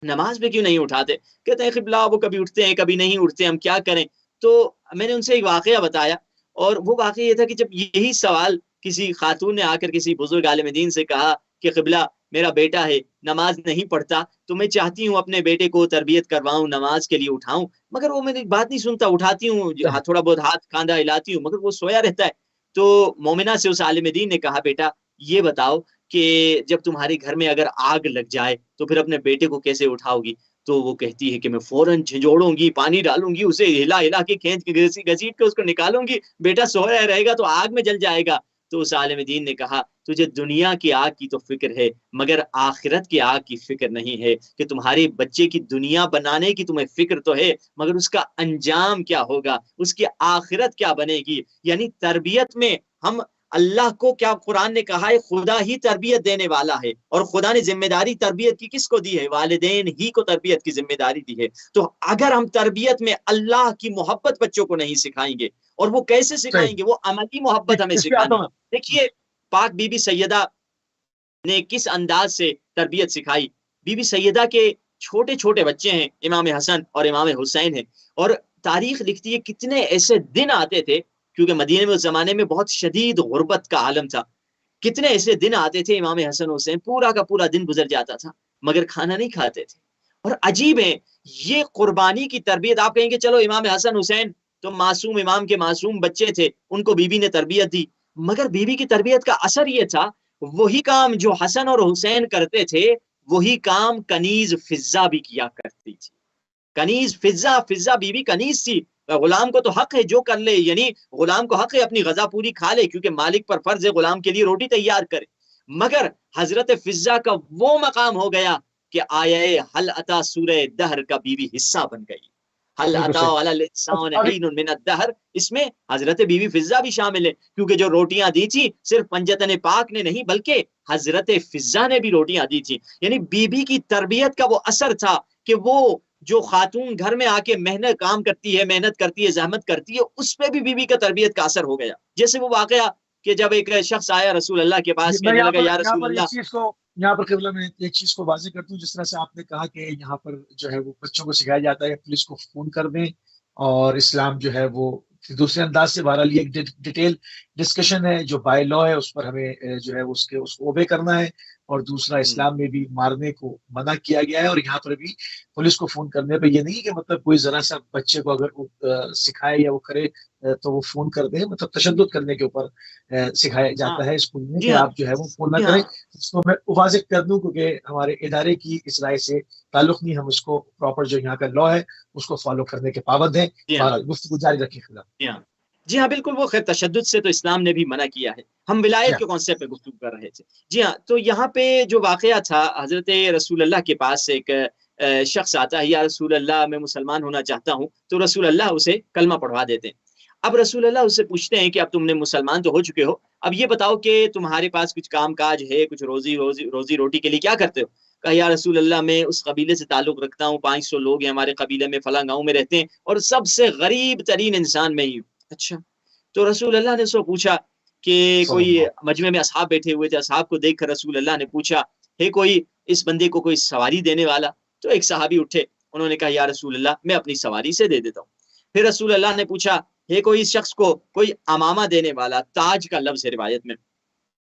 نماز پہ کیوں نہیں اٹھاتے؟ کہتے ہیں قبلہ وہ کبھی اٹھتے ہیں کبھی نہیں اٹھتے، ہم کیا کریں؟ تو میں نے ان سے ایک واقعہ بتایا، اور وہ واقعہ یہ تھا کہ جب یہی سوال کسی خاتون نے آ کر کسی بزرگ عالم دین سے کہا کہ قبلہ میرا بیٹا ہے نماز نہیں پڑھتا، تو میں چاہتی ہوں اپنے بیٹے کو تربیت کرواؤں، نماز کے لیے اٹھاؤں، مگر وہ میری بات نہیں سنتا، اٹھاتی ہوں تھوڑا بہت ہاتھ کاندھا ہلاتی ہوں مگر وہ سویا رہتا ہے۔ تو مومنہ سے اس عالم دین نے کہا بیٹا یہ بتاؤ کہ جب تمہارے گھر میں اگر آگ لگ جائے تو پھر اپنے بیٹے کو کیسے اٹھاؤ گی؟ تو وہ کہتی ہے کہ میں فوراً جھنجھوڑوں گی، پانی ڈالوں گی، اسے ہلا ہلا کے کھینچ کے گھسیٹ کے اس کو نکالوں گی، بیٹا سویا رہے گا تو آگ میں جل جائے گا۔ تو اس عالم دین نے کہا تجھے دنیا کی آگ کی تو فکر ہے مگر آخرت کی آگ کی فکر نہیں ہے، کہ تمہارے بچے کی دنیا بنانے کی تمہیں فکر تو ہے مگر اس کا انجام کیا ہوگا، اس کی آخرت کیا بنے گی۔ یعنی تربیت میں ہم اللہ کو، کیا قرآن نے کہا ہے خدا ہی تربیت دینے والا ہے، اور خدا نے ذمہ داری تربیت کی کس کو دی ہے؟ والدین ہی کو تربیت کی ذمہ داری دی ہے۔ تو اگر ہم تربیت میں اللہ کی محبت بچوں کو نہیں سکھائیں گے، اور وہ کیسے سکھائیں گے؟ وہ عملی محبت ہمیں اس پہ آتا سکھانی۔ ہوں۔ دیکھیے پاک بی بی سیدہ نے کس انداز سے تربیت سکھائی۔ بی بی سیدہ کے چھوٹے چھوٹے بچے ہیں، امام حسن اور امام حسین ہیں، اور تاریخ لکھتی ہے کتنے ایسے دن آتے تھے، کیونکہ مدینے میں اس زمانے میں بہت شدید غربت کا عالم تھا، کتنے ایسے دن آتے تھے امام حسن حسین پورا کا پورا دن گزر جاتا تھا مگر کھانا نہیں کھاتے تھے۔ اور عجیب ہے یہ قربانی کی تربیت۔ آپ کہیں گے چلو امام حسن حسین تو معصوم امام کے معصوم بچے تھے، ان کو بی بی نے تربیت دی، مگر بی بی کی تربیت کا اثر یہ تھا وہی کام جو حسن اور حسین کرتے تھے وہی کام کنیز فضہ بھی کیا کرتی تھی۔ کنیز فضہ بی بی کنیز تھی، غلام کو تو حق ہے جو کر لے، یعنی غلام کو حق ہے اپنی غذا پوری کھا لے، کیونکہ مالک پر فرض ہے غلام کے لیے روٹی تیار کرے، مگر حضرت فضہ کا وہ مقام ہو گیا کہ آیہ حل عطا سورہ دہر کا بی بی حصہ بن گئی۔ حل بالکل عطا صحیح۔ علی الانسان حین من الدہر، اس میں حضرت بی بی فضہ بھی شامل ہے، کیونکہ جو روٹیاں دی تھی صرف پنجتن پاک نے نہیں بلکہ حضرت فضہ نے بھی روٹیاں دی تھی۔ یعنی بی بی کی تربیت کا وہ اثر تھا کہ وہ جو خاتون گھر میں آ کے محنت کام کرتی ہے، محنت کرتی ہے، زحمت کرتی ہے، اس پہ بھی بی کا تربیت کا اثر ہو گیا۔ جیسے وہ واقعہ کہ جب ایک شخص آیا رسول اللہ کے پاس، میں کہنے لگا یا رسول اللہ۔ یہاں پر قبلہ میں ایک چیز کو واضح کرتا ہوں، جس طرح سے آپ نے کہا کہ یہاں پر جو ہے وہ بچوں کو سکھایا جاتا ہے پولیس کو فون کر دیں، اور اسلام جو ہے وہ دوسرے انداز سے، بہرحال یہ ایک ڈیٹیل ڈسکشن ہے جو بائی لا ہے، اس پر ہمیں جو ہے اس کو اوبے کرنا ہے، اور دوسرا اسلام میں بھی مارنے کو منع کیا گیا ہے، اور یہاں پر بھی پولیس کو فون کرنے پہ یہ نہیں کہ مطلب کوئی ذرا سا بچے کو اگر سکھائے یا وہ کرے تو وہ فون کر دیں، مطلب تشدد کرنے کے اوپر سکھایا جاتا ہے اسکول میں کہ آپ جو ہے وہ فون نہ کریں۔ اس کو میں واضح کر دوں کیونکہ ہمارے ادارے کی اس رائے سے تعلق نہیں، ہم اس کو پراپر جو یہاں کا لا ہے اس کو فالو کرنے کے پابند ہیں۔ گفتگو جاری رکھیں خدا۔ جی ہاں بالکل، وہ خیر تشدد سے تو اسلام نے بھی منع کیا ہے۔ ہم ولایت کے کانسیپٹ پہ گفتگو کر رہے تھے۔ جی ہاں، تو یہاں پہ جو واقعہ تھا، حضرت رسول اللہ کے پاس ایک شخص آتا ہے، یا رسول اللہ میں مسلمان ہونا چاہتا ہوں، تو رسول اللہ اسے کلمہ پڑھوا دیتے ہیں۔ اب رسول اللہ اس سے پوچھتے ہیں کہ اب تم نے مسلمان تو ہو چکے ہو، اب یہ بتاؤ کہ تمہارے پاس کچھ کام کاج ہے، کچھ روزی روٹی کے لیے کیا کرتے ہو؟ کہا یا رسول اللہ میں اس قبیلے سے تعلق رکھتا ہوں، 500 لوگ ہیں ہمارے قبیلے میں، فلاں گاؤں میں رہتے ہیں، اور سب سے غریب ترین انسان میں ہی ہوں۔ اچھا، تو رسول اللہ نے اس کو پوچھا کہ کوئی مجمع میں اصحاب بیٹھے ہوئے تھے، اصحاب کو دیکھ کر رسول اللہ نے پوچھا ہے کوئی اس بندے کو کوئی سواری دینے والا؟ تو ایک صحابی اٹھے، انہوں نے کہا یا رسول اللہ میں اپنی سواری سے دے دیتا ہوں۔ پھر رسول اللہ نے پوچھا ہے کوئی اس شخص کو کوئی امامہ دینے والا؟ تاج کا لفظ ہے روایت میں،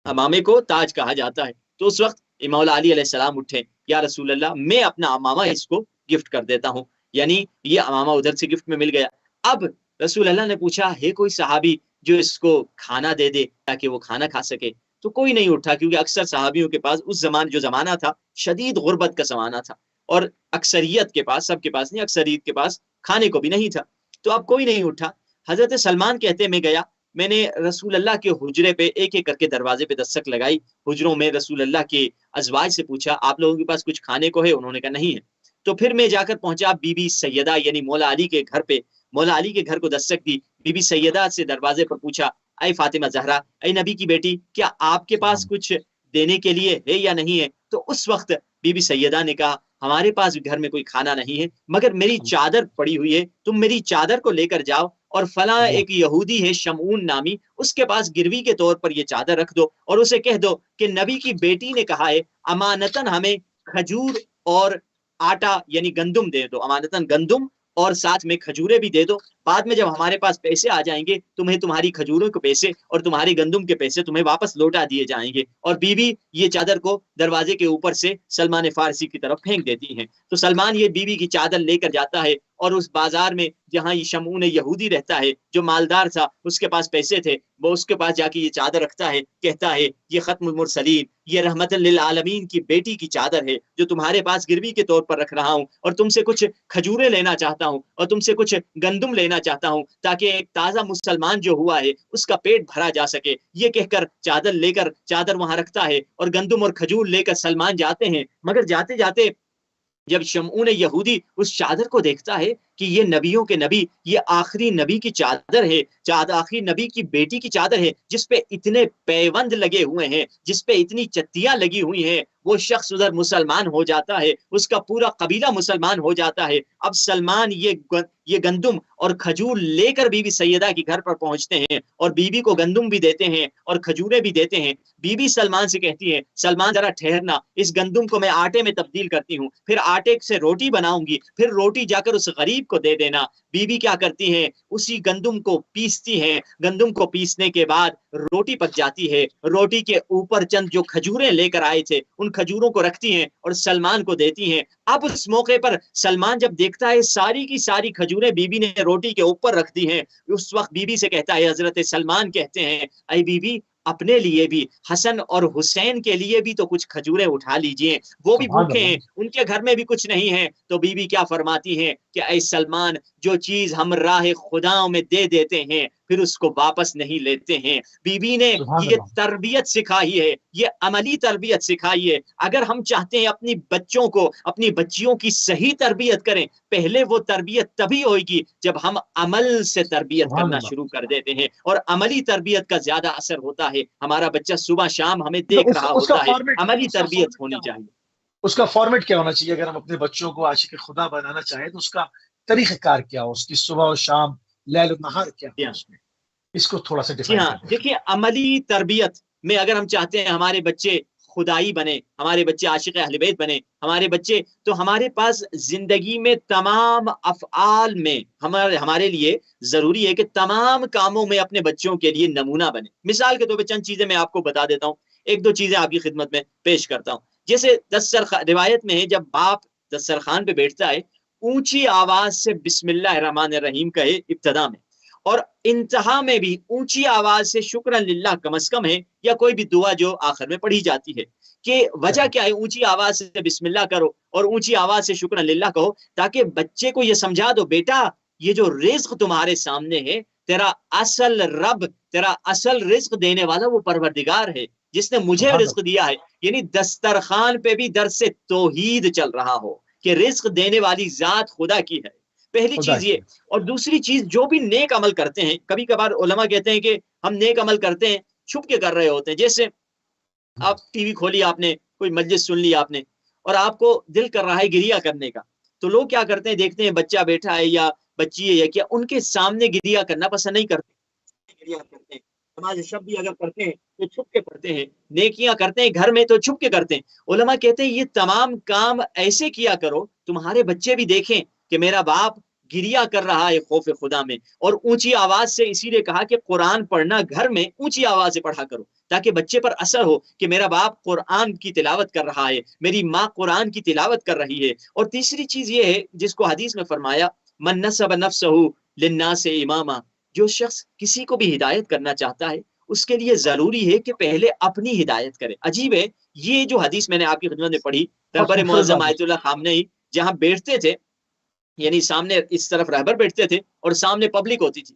امامے کو تاج کہا جاتا ہے۔ تو اس وقت مولا علی علیہ السلام اٹھے، یا رسول اللہ میں اپنا امامہ اس کو گفٹ کر دیتا ہوں، یعنی یہ امامہ ادھر سے گفٹ میں مل گیا۔ اب رسول اللہ نے پوچھا ہے کوئی صحابی جو اس کو کھانا دے دے تاکہ وہ کھانا کھا سکے؟ تو کوئی نہیں اٹھا، کیونکہ اکثر صحابیوں کے پاس اس جو زمانہ تھا شدید غربت کا زمانہ تھا، اور اکثریت کے پاس، سب کے پاس نہیں، اکثریت کے پاس کھانے کو بھی نہیں تھا، تو اب کوئی نہیں اٹھا۔ حضرت سلمان کہتے میں گیا، میں نے رسول اللہ کے حجرے پہ ایک ایک کر کے دروازے پہ دستک لگائی، حجروں میں رسول اللہ کے ازواج سے پوچھا آپ لوگوں کے پاس کچھ کھانے کو ہے؟ انہوں نے کہا نہیں ہے۔ تو پھر میں جا کر پہنچا بی بی سیدہ یعنی مولا علی کے گھر پہ، مولا علی کے گھر کو دستک دی، بی بی سیدہ سے دروازے پر پوچھا اے فاطمہ زہرا، اے نبی کی بیٹی، کیا آپ کے پاس کچھ دینے کے لیے ہے یا نہیں ہے؟ تو اس وقت بی بی سیدہ نے کہا ہمارے پاس گھر میں کوئی کھانا نہیں ہے، مگر میری چادر پڑی ہوئی ہے، تم میری چادر کو لے کر جاؤ، اور فلاں ایک یہودی ہے شمعون نامی، اس کے پاس گروی کے طور پر یہ چادر رکھ دو، اور اسے کہہ دو کہ نبی کی بیٹی نے کہا ہے امانتاً ہمیں کھجور اور آٹا یعنی گندم دے دو، امانتاً گندم اور ساتھ میں کھجورے بھی دے دو، بعد میں جب ہمارے پاس پیسے آ جائیں گے تمہیں تمہاری کھجوروں کے پیسے اور تمہارے گندم کے پیسے تمہیں واپس لوٹا دیے جائیں گے۔ اور بی بی یہ چادر کو دروازے کے اوپر سے سلمان فارسی کی طرف پھینک دیتی ہیں۔ تو سلمان یہ بی بی کی چادر لے کر جاتا ہے اور اس بازار میں جہاں یہ شمعون یہودی رہتا ہے جو مالدار تھا، اس کے پاس پیسے تھے، وہ اس کے پاس جا کے یہ چادر رکھتا ہے، کہتا ہے یہ ختم المرسلین، یہ رحمت للعالمین کی بیٹی کی چادر ہے جو تمہارے پاس گروی کے طور پر رکھ رہا ہوں، اور تم سے کچھ کھجورے لینا چاہتا ہوں اور تم سے کچھ گندم لینا چاہتا ہوں تاکہ ایک تازہ مسلمان جو ہوا ہے اس کا پیٹ بھرا جا سکے۔ یہ کہہ کر چادر لے کر چادر وہاں رکھتا ہے اور گندم اور کھجور لے کر سلمان جاتے ہیں، مگر جاتے جاتے جب شمعون یہودی اس چادر کو دیکھتا ہے کہ یہ نبیوں کے نبی، یہ آخری نبی کی چادر ہے، آخری نبی کی بیٹی کی چادر ہے جس پہ اتنے پیوند لگے ہوئے ہیں، جس پہ اتنی چتیاں لگی ہوئی ہیں، وہ شخص ادھر مسلمان ہو جاتا ہے، اس کا پورا قبیلہ مسلمان ہو جاتا ہے۔ اب سلمان یہ گندم اور کھجور لے کر بی بی سیدہ کے گھر پر پہنچتے ہیں اور بی بی کو گندم بھی دیتے ہیں اور کھجورے بھی دیتے ہیں۔ بی بی سلمان سے کہتی ہے سلمان ذرا ٹھہرنا، اس گندم کو میں آٹے میں تبدیل کرتی ہوں، پھر آٹے سے روٹی بناؤں گی، پھر روٹی جا کر اس غریب کو دے دینا۔ بی بی کیا کرتی ہیں، اسی گندم کو پیستی ہیں، گندم کو پیسنے کے بعد روٹی پک جاتی ہے، روٹی کے اوپر چند جو کھجوریں لے کر آئے تھے ان کھجوروں کو رکھتی ہیں اور سلمان کو دیتی ہیں۔ اب اس موقع پر سلمان جب دیکھتا ہے ساری کی ساری کھجوریں بی بی نے روٹی کے اوپر رکھ دی ہیں، اس وقت بی بی سے کہتا ہے، حضرت سلمان کہتے ہیں اے بی بی اپنے لیے بھی، حسن اور حسین کے لیے بھی تو کچھ کھجوریں اٹھا لیجئے، وہ بھی سبحان بھوکے اللہ۔ ہیں، ان کے گھر میں بھی کچھ نہیں ہے۔ تو بی بی کیا فرماتی ہیں کہ اے سلمان جو چیز ہم راہ خداؤں میں دے دیتے ہیں پھر اس کو واپس نہیں لیتے ہیں۔ بی بی نے سبحان یہ اللہ۔ تربیت سکھائی ہے، یہ عملی تربیت سکھائی ہے۔ اگر ہم چاہتے ہیں اپنی بچوں کو، اپنی بچیوں کی صحیح تربیت کریں، پہلے وہ تربیت تبھی ہوئے گی جب ہم عمل سے تربیت سبحان کرنا اللہ۔ شروع کر دیتے ہیں، اور عملی تربیت کا زیادہ اثر ہوتا ہے۔ ہمارا بچہ صبح شام ہمیں تو دیکھ رہا اس کا ہوتا ہے، فارمیٹ عملی اس کا تربیت فارمیٹ کیا ہونی ہونا چاہیے۔ اس کا فارمیٹ کیا ہونا چاہیے اگر ہم اپنے بچوں کو عاشق خدا بنانا چاہیں تو اس کا طریقہ کار کیا ہو، اس کی صبح و شام لیل و نہار کیا جی ہو ہاں، اس میں، اس کو تھوڑا سا جی ڈیفائن ہاں، کر دیں۔ دیکھیے عملی تربیت میں اگر ہم چاہتے ہیں ہمارے بچے خدائی بنے، ہمارے بچے عاشق اہل بیت بنے، ہمارے بچے، تو ہمارے پاس زندگی میں تمام افعال میں ہمارے لیے ضروری ہے کہ تمام کاموں میں اپنے بچوں کے لیے نمونہ بنے۔ مثال کے طور پہ چند چیزیں میں آپ کو بتا دیتا ہوں، ایک دو چیزیں آپ کی خدمت میں پیش کرتا ہوں۔ جیسے روایت میں ہے جب باپ دسترخوان پہ بیٹھتا ہے اونچی آواز سے بسم اللہ الرحمن الرحیم کہے ابتدا میں، اور انتہا میں بھی اونچی آواز سے شکرا للہ کم از کم ہے، یا کوئی بھی دعا جو آخر میں پڑھی جاتی ہے۔ کہ وجہ کیا ہے، اونچی آواز سے بسم اللہ کرو اور اونچی آواز سے شکرا للہ کہو، تاکہ بچے کو یہ سمجھا دو بیٹا یہ جو رزق تمہارے سامنے ہے، تیرا اصل رب، تیرا اصل رزق دینے والا وہ پروردگار ہے جس نے مجھے سبحان رزق دیا ہے۔ یعنی دسترخوان پہ بھی درس توحید چل رہا ہو کہ رزق دینے والی ذات خدا کی ہے، پہلی خدا چیز یہ۔ کی۔ اور دوسری چیز، جو بھی نیک عمل کرتے ہیں، کبھی کبھار علماء کہتے ہیں کہ ہم نیک عمل کرتے ہیں چھپ کے کر رہے ہوتے ہیں۔ جیسے آپ ٹی وی کھولی، آپ نے کوئی مجلس سن لی آپ نے، اور آپ کو دل کر رہا ہے گریا کرنے کا، تو لوگ کیا کرتے ہیں، دیکھتے ہیں بچہ بیٹھا ہے یا بچی ہے یا کیا، ان کے سامنے گریا کرنا پسند نہیں کرتے، گریا کرتے ہیں۔ نماز شب بھی اگر پڑھتے ہیں تو چھپ کے پڑھتے ہیں، نیکیاں کرتے ہیں گھر میں تو چھپ کے کرتے ہیں۔ علماء کہتے ہیں یہ تمام کام ایسے کیا کرو تمہارے بچے بھی دیکھیں کہ میرا باپ گریا کر رہا ہے خوف خدا میں۔ اور اونچی آواز سے اسی لیے کہا کہ قرآن پڑھنا گھر میں اونچی آواز سے پڑھا کرو، تاکہ بچے پر اثر ہو کہ میرا باپ قرآن کی تلاوت کر رہا ہے، میری ماں قرآن کی تلاوت کر رہی ہے۔ اور تیسری چیز یہ ہے جس کو حدیث میں فرمایا، من نصب نفسہ للناس اماما، جو شخص کسی کو بھی ہدایت کرنا چاہتا ہے اس کے لیے ضروری ہے کہ پہلے اپنی ہدایت کرے۔ عجیب ہے، یہ جو حدیث میں نے آپ کی خدمت میں پڑھی، بہت رہبر خوبصورت معظم بات ہے۔ آیت اللہ خامنئی جہاں بیٹھتے تھے، یعنی سامنے اس طرف رہبر بیٹھتے تھے اور سامنے پبلک ہوتی تھی،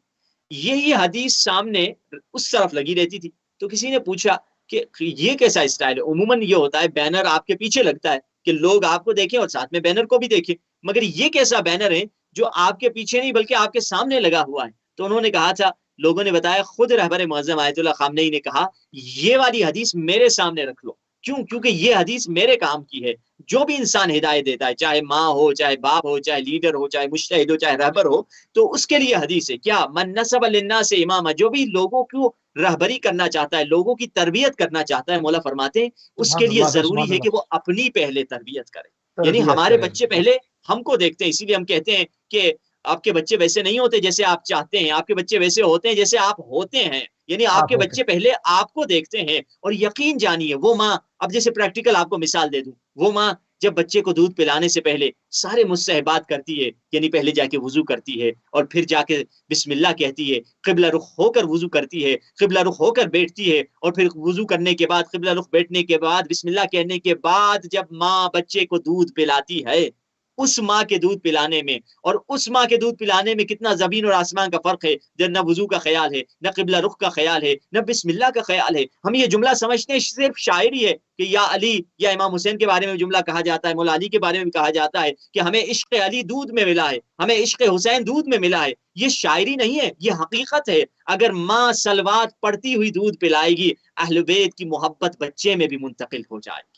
یہی حدیث سامنے اس طرف لگی رہتی تھی۔ تو کسی نے پوچھا کہ یہ کیسا اسٹائل ہے؟ عموماً یہ ہوتا ہے بینر آپ کے پیچھے لگتا ہے کہ لوگ آپ کو دیکھیں اور ساتھ میں بینر کو بھی دیکھیں، مگر یہ کیسا بینر ہے جو آپ کے پیچھے نہیں بلکہ آپ کے سامنے لگا ہوا ہے؟ تو انہوں نے کہا تھا، لوگوں نے بتایا، خود رہبر معظم آیت اللہ خامنئی نے کہا یہ والی حدیث میرے سامنے رکھ لو، کیوں؟ کیونکہ یہ حدیث میرے کام کی ہے۔ جو بھی انسان ہدایت دیتا ہے، چاہے ماں ہو، چاہے باپ ہو، چاہے لیڈر ہو، چاہے مجتہد ہو، چاہے رہبر ہو، تو اس کے لیے حدیث ہے کیا، من نصب للناس اماما، جو بھی لوگوں کو رہبری کرنا چاہتا ہے، لوگوں کی تربیت کرنا چاہتا ہے، مولا فرماتے ہیں اس کے سبحان لیے اللہ، ضروری سبحان ہے اللہ۔ کہ وہ اپنی پہلے تربیت کرے۔ یعنی تربیت ہمارے کرے۔ بچے پہلے ہم کو دیکھتے ہیں، اسی لیے ہم کہتے ہیں کہ آپ کے بچے ویسے نہیں ہوتے جیسے آپ چاہتے ہیں، آپ کے بچے ویسے ہوتے ہیں جیسے آپ ہوتے ہیں۔ یعنی آپ آپ کے ہوتے بچے پہلے آپ کو دیکھتے ہیں، اور یقین جانیے وہ ماں، اب جیسے پریکٹیکل آپ کو مثال دے دوں، وہ ماں جب بچے کو دودھ پلانے سے پہلے سارے مستحبات کرتی ہے، یعنی پہلے جا کے وضو کرتی ہے اور پھر جا کے بسم اللہ کہتی ہے، قبلہ رخ ہو کر وضو کرتی ہے، قبلہ رخ ہو کر بیٹھتی ہے، اور پھر وضو کرنے کے بعد قبلہ رخ بیٹھنے کے بعد بسم اللہ کہنے کے بعد جب ماں بچے کو دودھ پلاتی ہے، اس ماں کے دودھ پلانے میں اور اس ماں کے دودھ پلانے میں کتنا زمین اور آسمان کا فرق ہے، جب نہ وضو کا خیال ہے، نہ قبلہ رخ کا خیال ہے، نہ بسم اللہ کا خیال ہے۔ ہم یہ جملہ سمجھتے ہیں صرف شاعری ہے کہ یا علی یا امام حسین کے بارے میں جملہ کہا جاتا ہے، مولا علی کے بارے میں بھی کہا جاتا ہے کہ ہمیں عشق علی دودھ میں ملا ہے، ہمیں عشق حسین دودھ میں ملا ہے۔ یہ شاعری نہیں ہے، یہ حقیقت ہے۔ اگر ماں صلوات پڑھتی ہوئی دودھ پلائے گی، اہل بیت کی محبت بچے میں بھی منتقل ہو جائے گی۔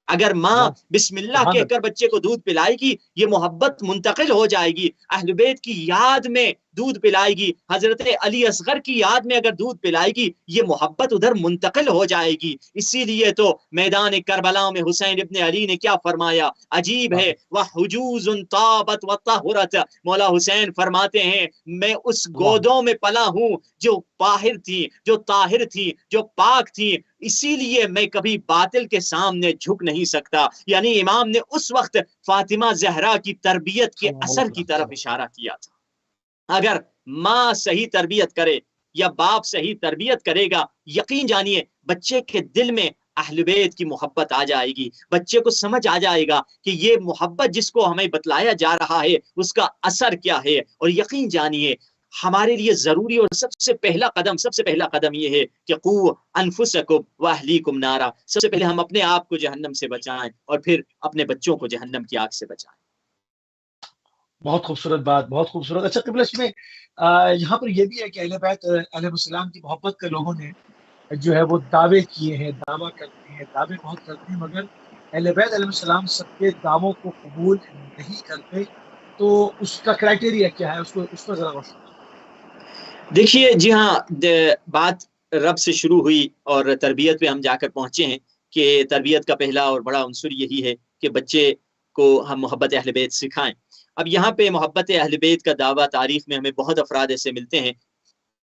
اگر ماں اللہ، بسم اللہ سبحان کہہ اللہ، کر بچے کو دودھ پلائے گی، یہ محبت منتقل ہو جائے گی، اہل بیت کی یاد میں دودھ پلائے گی، حضرت علی اصغر کی یاد میں اگر دودھ پلائے گی، یہ محبت ادھر منتقل ہو جائے گی۔ اسی لیے تو میدان کربلا میں حسین ابن علی نے کیا فرمایا، عجیب ہے وَحُجُوزٌ طَابَتْ وَطَهُرَتْ، مولا حسین فرماتے ہیں میں اس اللہ، گودوں میں پلا ہوں جو طاہر تھی، جو طاہر تھی، جو پاک تھی، اسی لیے میں کبھی باطل کے سامنے جھک نہیں سکتا۔ یعنی امام نے اس وقت فاطمہ زہرا کی تربیت کے صلی اللہ اثر کی طرف علیہ اشارہ کیا تھا۔ اگر ماں صحیح تربیت کرے یا باپ صحیح تربیت کرے گا، یقین جانیے بچے کے دل میں اہل بیت کی محبت آ جائے گی، بچے کو سمجھ آ جائے گا کہ یہ محبت جس کو ہمیں بتلایا جا رہا ہے اس کا اثر کیا ہے۔ اور یقین جانیے ہمارے لیے ضروری اور سب سے پہلا قدم یہ ہے کہ قو انفسکم واہلیکم نارا، سب سے پہلے ہم اپنے آپ کو جہنم سے بچائیں اور پھر اپنے بچوں کو جہنم کی آگ سے بچائیں۔ بہت خوبصورت بات، بہت خوبصورت۔ اچھا قبلہ اس میں یہاں پر یہ بھی ہے کہ اہل بیت علیہ السلام کی محبت کے لوگوں نے جو ہے وہ دعوے کیے ہیں، دعویٰ کرتے ہیں، دعوے بہت کرتے ہیں، مگر اہل بیت علیہ السلام سب کے دعووں کو قبول نہیں کرتے، تو اس کا کرائٹیریا کیا ہے؟ اس کو ذرا روشن کریں۔ دیکھیے جی ہاں، بات رب سے شروع ہوئی اور تربیت پہ ہم جا کر پہنچے ہیں کہ تربیت کا پہلا اور بڑا عنصر یہی ہے کہ بچے کو ہم محبت اہل بیت سکھائیں۔ اب یہاں پہ محبت اہل بیت کا دعویٰ تاریخ میں ہمیں بہت افراد ایسے ملتے ہیں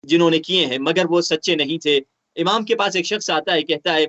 جنہوں نے کیے ہیں مگر وہ سچے نہیں تھے۔ امام کے پاس ایک شخص آتا ہے، کہتا ہے،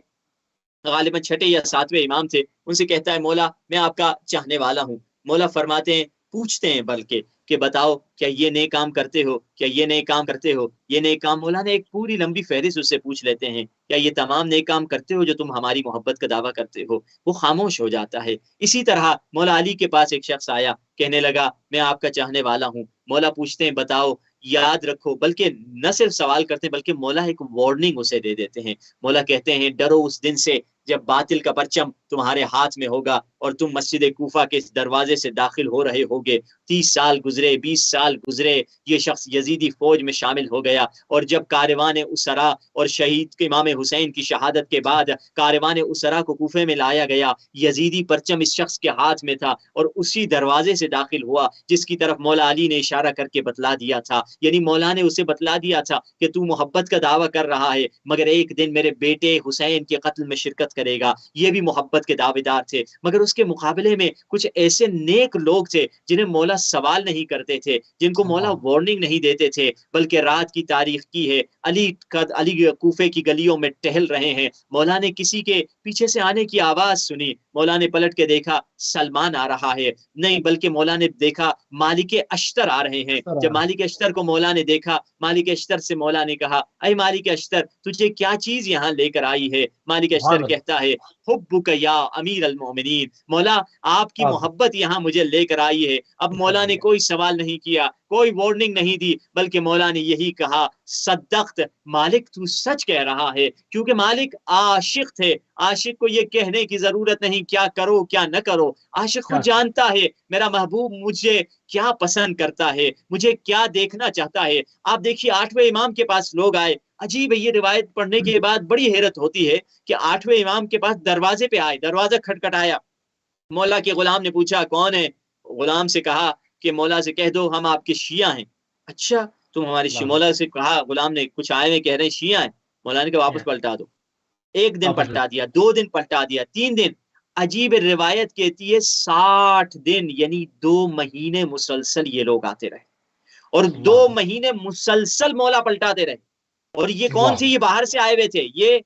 غالباً چھٹے یا ساتویں امام تھے، ان سے کہتا ہے مولا میں آپ کا چاہنے والا ہوں۔ مولا فرماتے ہیں، پوچھتے ہیں بلکہ کہ بتاؤ کیا یہ نئے کام کرتے ہو، کیا یہ نئے کام کرتے ہو، یہ نئے کام۔ مولا نے ایک پوری لمبی فہرست اس سے پوچھ لیتے ہیں، کیا یہ تمام نئے کام کرتے ہو جو تم ہماری محبت کا دعویٰ کرتے ہو؟ وہ خاموش ہو جاتا ہے۔ اسی طرح مولا علی کے پاس ایک شخص آیا، کہنے لگا میں آپ کا چاہنے والا ہوں۔ مولا پوچھتے ہیں بتاؤ، یاد رکھو، بلکہ نہ صرف سوال کرتے ہیں بلکہ مولا ایک وارننگ اسے دے دیتے ہیں۔ مولا کہتے ہیں ڈرو اس دن سے جب باطل کا پرچم تمہارے ہاتھ میں ہوگا اور تم مسجد کوفہ کے دروازے سے داخل ہو رہے ہوگے۔ 30 سال گزرے، 20 سال گزرے، یہ شخص یزیدی فوج میں شامل ہو گیا، اور جب کاروان اسرا اور شہید امام حسین کی شہادت کے بعد کاروان اسرا کو کوفے میں لایا گیا، یزیدی پرچم اس شخص کے ہاتھ میں تھا اور اسی دروازے سے داخل ہوا جس کی طرف مولا علی نے اشارہ کر کے بتلا دیا تھا۔ یعنی مولا نے اسے بتلا دیا تھا کہ تو محبت کا دعویٰ کر رہا ہے مگر ایک دن میرے بیٹے حسین کے قتل میں شرکت کرے گا۔ یہ بھی محبت کے دعوے دار تھے، مگر اس کے مقابلے میں کچھ ایسے نیک لوگ تھے جنہیں مولا سوال نہیں کرتے تھے، جن کو مولا اللہ، وارننگ نہیں دیتے تھے، بلکہ رات کی تاریخ کی ہے، علی کوفے کی گلیوں میں ٹہل رہے ہیں، مولا نے کسی کے پیچھے سے آنے کی آواز سنی، مولا نے پلٹ کے دیکھا سلمان آ رہا ہے، نہیں بلکہ مولا نے دیکھا مالک اشتر آ رہے ہیں۔ اس طرح جب مالک اشتر کو مولا نے دیکھا، مالک اشتر سے مولا نے کہا اے مالک اشتر تجھے کیا چیز یہاں لے کر آئی ہے؟ مالک اشتر سبحان اللہ، کہتا ہے حبک یا امیر المومنین، مولا آپ کی آپ محبت یہاں مجھے لے کر آئی ہے۔ اب مولا نے کوئی سوال نہیں کیا، کوئی وارننگ نہیں دی، بلکہ مولا نے یہی کہا صدقت، مالک تو سچ کہہ رہا ہے، کیونکہ مالک عاشق تھے۔ عاشق کو یہ کہنے کی ضرورت نہیں کیا کرو کیا نہ کرو، عاشق کیا خود جانتا ہے میرا محبوب مجھے کیا پسند کرتا ہے، مجھے کیا دیکھنا چاہتا ہے۔ آپ دیکھیے 8ویں امام کے پاس لوگ آئے، عجیب ہے، یہ روایت پڑھنے کے بعد بڑی حیرت ہوتی ہے کہ 8ویں امام کے پاس دروازے پہ آئے، دروازہ کھٹکھٹایا، مولا کے غلام نے پوچھا کون ہے؟ غلام سے کہا کہ مولا سے کہہ دو ہم آپ کے شیعہ ہیں۔ اچھا تم ہماری اللہ، مولا سے کہا، غلام نے، کچھ آئے ہوئے کہہ رہے ہیں شیعہ ہیں، مولا نے کہا واپس پلٹا دو۔ ایک دن واپس پلٹا دیا، 2 دن پلٹا دیا، 3 دن، عجیب روایت کہتی ہے 60 دن یعنی 2 مہینے مسلسل یہ لوگ آتے رہے، اور 2 اللہ، مہینے مسلسل مولا پلٹاتے رہے۔ اور یہ کون واہ، تھے؟ یہ باہر سے آئے ہوئے تھے، یہ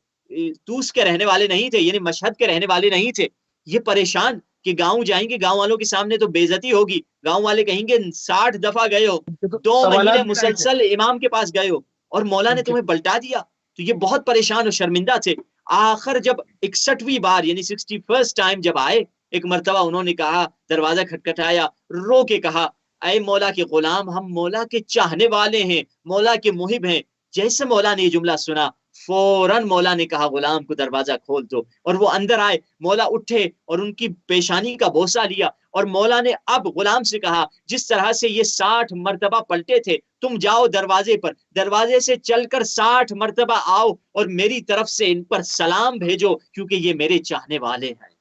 توس کے رہنے والے نہیں تھے، یعنی مشہد کے رہنے والے نہیں تھے، یہ پریشان کہ گاؤں جائیں گے، گاؤں والوں کے سامنے تو بے عزتی ہوگی، گاؤں والے کہیں گے 60 دفعہ گئے ہو، 2 سوالات مہینے بھی آئے تھے۔ مسلسل امام کے پاس گئے ہو اور مولا نے تمہیں پلٹا دیا۔ تو یہ بہت پریشان اور شرمندہ تھے۔ آخر جب 61ویں بار یعنی 61st ٹائم جب آئے، ایک مرتبہ انہوں نے کہا، دروازہ کھٹکھٹایا، رو کے کہا، اے مولا کے غلام، ہم مولا کے چاہنے والے ہیں، مولا کے محب ہیں۔ جیسے مولا نے یہ جملہ سنا، فوراً مولا نے کہا غلام کو دروازہ کھول دو، اور وہ اندر آئے۔ مولا اٹھے اور ان کی پیشانی کا بوسہ لیا، اور مولا نے اب غلام سے کہا، جس طرح سے یہ 60 مرتبہ پلٹے تھے، تم جاؤ دروازے پر، دروازے سے چل کر 60 مرتبہ آؤ اور میری طرف سے ان پر سلام بھیجو، کیونکہ یہ میرے چاہنے والے ہیں۔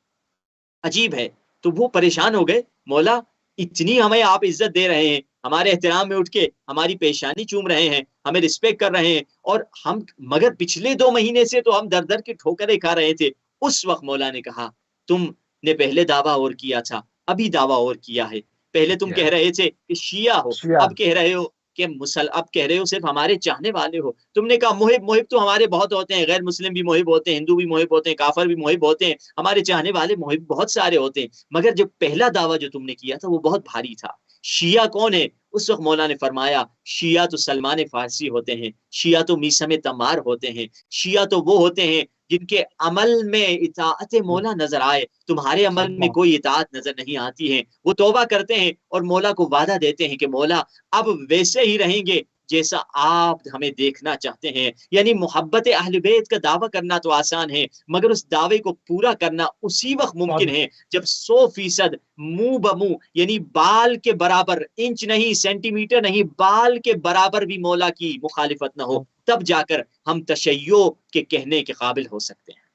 عجیب ہے۔ تو وہ پریشان ہو گئے، مولا اتنی ہمیں آپ عزت دے رہے ہیں، ہمارے احترام میں اٹھ کے ہماری پیشانی چوم رہے ہیں، ہمیں رسپیکٹ کر رہے ہیں، اور ہم مگر پچھلے 2 مہینے سے تو ہم در در کی ٹھوکریں کھا رہے تھے۔ اس وقت مولا نے کہا، تم نے پہلے دعویٰ اور کیا تھا، ابھی دعویٰ اور کیا ہے۔ پہلے تم کہہ رہے تھے کہ شیعہ ہو، اب کہہ رہے ہو کہ اب کہہ رہے ہو صرف ہمارے چاہنے والے ہو۔ تم نے کہا محب تو ہمارے بہت ہوتے ہیں، غیر مسلم بھی محب ہوتے ہیں، ہندو بھی محب ہوتے ہیں، کافر بھی محب ہوتے ہیں، ہمارے چاہنے والے محب بہت سارے ہوتے ہیں، مگر جب پہلا دعویٰ جو تم نے کیا تھا وہ بہت بھاری تھا۔ شیعہ کون ہے؟ اس وقت مولا نے فرمایا، شیعہ تو سلمان فارسی ہوتے ہیں، شیعہ تو میثم تمار ہوتے ہیں، شیعہ تو وہ ہوتے ہیں جن کے عمل میں اطاعت مولا نظر آئے، تمہارے عمل میں کوئی اطاعت نظر نہیں آتی ہے۔ وہ توبہ کرتے ہیں اور مولا کو وعدہ دیتے ہیں کہ مولا اب ویسے ہی رہیں گے جیسا آپ ہمیں دیکھنا چاہتے ہیں۔ یعنی محبت اہل بیت کا دعویٰ کرنا تو آسان ہے، مگر اس دعوے کو پورا کرنا اسی وقت ممکن ہے جب 100% منہ بمنہ، یعنی بال کے برابر، انچ نہیں، سینٹی میٹر نہیں، بال کے برابر بھی مولا کی مخالفت نہ ہو، تب جا کر ہم تشیع کے کہنے کے قابل ہو سکتے ہیں۔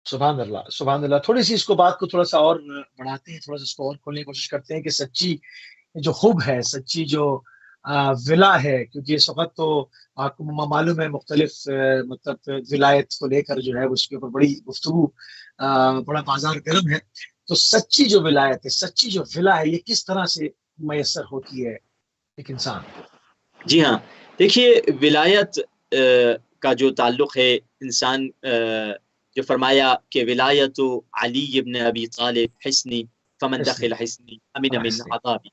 سبحان اللہ، سبحان اللہ۔ تھوڑی سی اس کو بات کو تھوڑا سا اور بڑھاتے ہیں، تھوڑا سا اس کو اور کھولنے کی کوشش کرتے ہیں کہ سچی جو خوب ہے، سچی جو ولا ہے، کیونکہ اس وقت تو آپ کو معلوم ہے مختلف مطلب ولایت کو لے کر جو ہے اس کے اوپر بڑی گفتگو، بڑا بازار گرم ہے۔ تو سچی جو ولایت ہے، سچی جو ولا ہے، یہ کس طرح سے میسر ہوتی ہے ایک انسان؟ جی ہاں، دیکھیے ولایت کا جو تعلق ہے، انسان جو فرمایا کہ ولایت علی ابن ابی طالب حسنی فمن دخل حسنی امن من عذابی،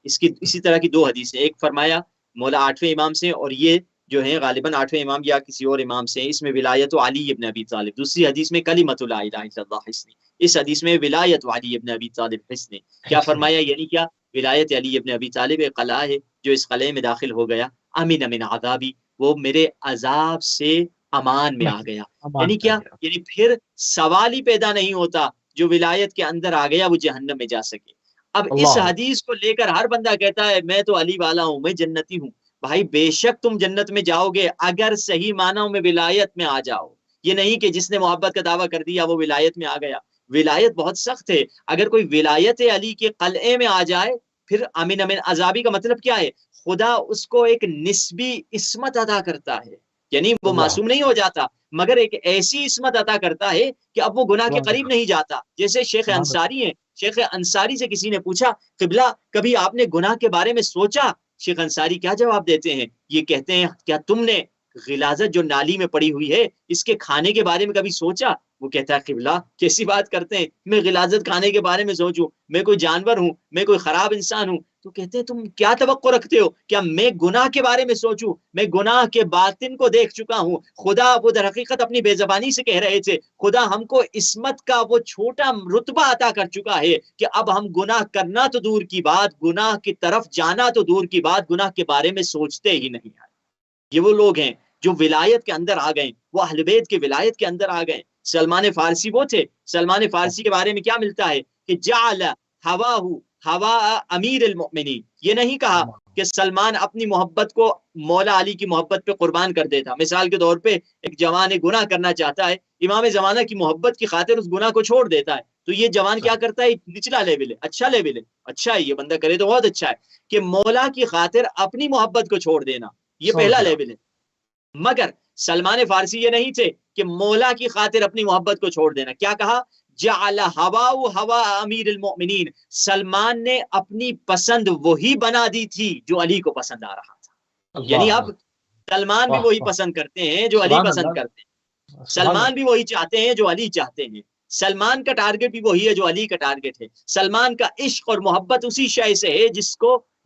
اسی طرح کی 2 حدیثیں، ایک فرمایا مولا 8ویں امام سے، اور یہ جو ہے غالباً 8ویں امام یا کسی اور امام سے، اس میں ولایت علی ابن ابی طالب۔ دوسری حدیث میں کلمۃ لا الہ الا اللہ حسنی، اس حدیث میں ولایت علی ابن ابی طالب حسنی۔ کیا فرمایا؟ یعنی کیا؟ ولایت علی ابن ابی طالب ایک قلعہ ہے، جو اس قلعے میں داخل ہو گیا، امین من عذابی، وہ میرے عذاب سے امان میں آ گیا۔ یعنی کیا؟ یعنی پھر سوال ہی پیدا نہیں ہوتا، جو ولایت کے اندر آ گیا وہ جہنم میں جا سکے۔ اب اس حدیث کو لے کر ہر بندہ کہتا ہے میں تو علی والا ہوں، میں جنتی ہوں۔ بھائی بے شک تم جنت میں جاؤ گے اگر صحیح معنوں میں ولایت میں آ جاؤ، یہ نہیں کہ جس نے محبت کا دعویٰ کر دیا وہ ولایت میں آ گیا۔ ولایت بہت سخت ہے، اگر کوئی ولایت علی کے قلعے میں آ جائے، پھر امین امین عذابی کا مطلب کیا ہے؟ خدا اس کو ایک نسبی عصمت عطا کرتا ہے، یعنی وہ معصوم نہیں ہو جاتا، مگر ایک ایسی عصمت عطا کرتا ہے کہ اب وہ گناہ کے قریب نہیں جاتا۔ جیسے شیخ انصاری ہیں، شیخ انصاری سے کسی نے پوچھا قبلہ کبھی آپ نے گناہ کے بارے میں سوچا؟ شیخ انصاری کیا جواب دیتے ہیں؟ یہ کہتے ہیں کیا تم نے غلاظت جو نالی میں پڑی ہوئی ہے اس کے کھانے کے بارے میں کبھی سوچا؟ وہ کہتا ہے قبلہ کیسی بات کرتے ہیں، میں غلاظت کھانے کے بارے میں سوچوں؟ میں کوئی جانور ہوں، میں کوئی خراب انسان ہوں؟ تو کہتے ہیں تم کیا توقع رکھتے ہو؟ کیا میں گناہ کے بارے میں سوچوں؟ میں گناہ کے باطن کو دیکھ چکا ہوں۔ خدا وہ در حقیقت اپنی بے زبانی سے کہہ رہے تھے، خدا ہم کو عصمت کا وہ چھوٹا رتبہ عطا کر چکا ہے کہ اب ہم گناہ کرنا تو دور کی بات، گناہ کی طرف جانا تو دور کی بات، گناہ کے بارے میں سوچتے ہی نہیں آئے۔ یہ وہ لوگ ہیں جو ولایت کے اندر آ گئے، وہ اہل بیت کے ولایت کے اندر آ گئے۔ سلمان فارسی وہ تھے، سلمان فارسی کے بارے میں کیا ملتا ہے کہ جعل ہواہ ہوا امیر المؤمنین، یہ نہیں کہا کہ سلمان اپنی محبت کو مولا علی کی محبت پہ قربان کر دیتا۔ مثال کے طور پہ ایک جوان گناہ کرنا چاہتا ہے، امام زمانہ کی محبت کی خاطر اس گناہ کو چھوڑ دیتا ہے، تو یہ جوان کیا کرتا ہے؟ نچلا لیول ہے، اچھا لیول ہے، اچھا ہے یہ بندہ کرے تو بہت اچھا ہے کہ مولا کی خاطر اپنی محبت کو چھوڑ دینا، یہ پہلا لیول ہے۔ مگر سلمان فارسی یہ نہیں تھے کہ مولا کی خاطر اپنی محبت کو چھوڑ دینا۔ کیا کہا؟ جعل ہواہ ہوا امیر المؤمنین، سلمان نے اپنی پسند وہی بنا دی تھی جو علی کو پسند آ رہا تھا۔ یعنی اب سلمان بھی وہی پسند کرتے ہیں جو علی پسند کرتے ہیں، سلمان بھی وہی چاہتے ہیں جو علی چاہتے ہیں، سلمان کا ٹارگٹ بھی وہی ہے جو علی کا ٹارگٹ ہے. سلمان کا عشق اور محبت اسی شے سے ہے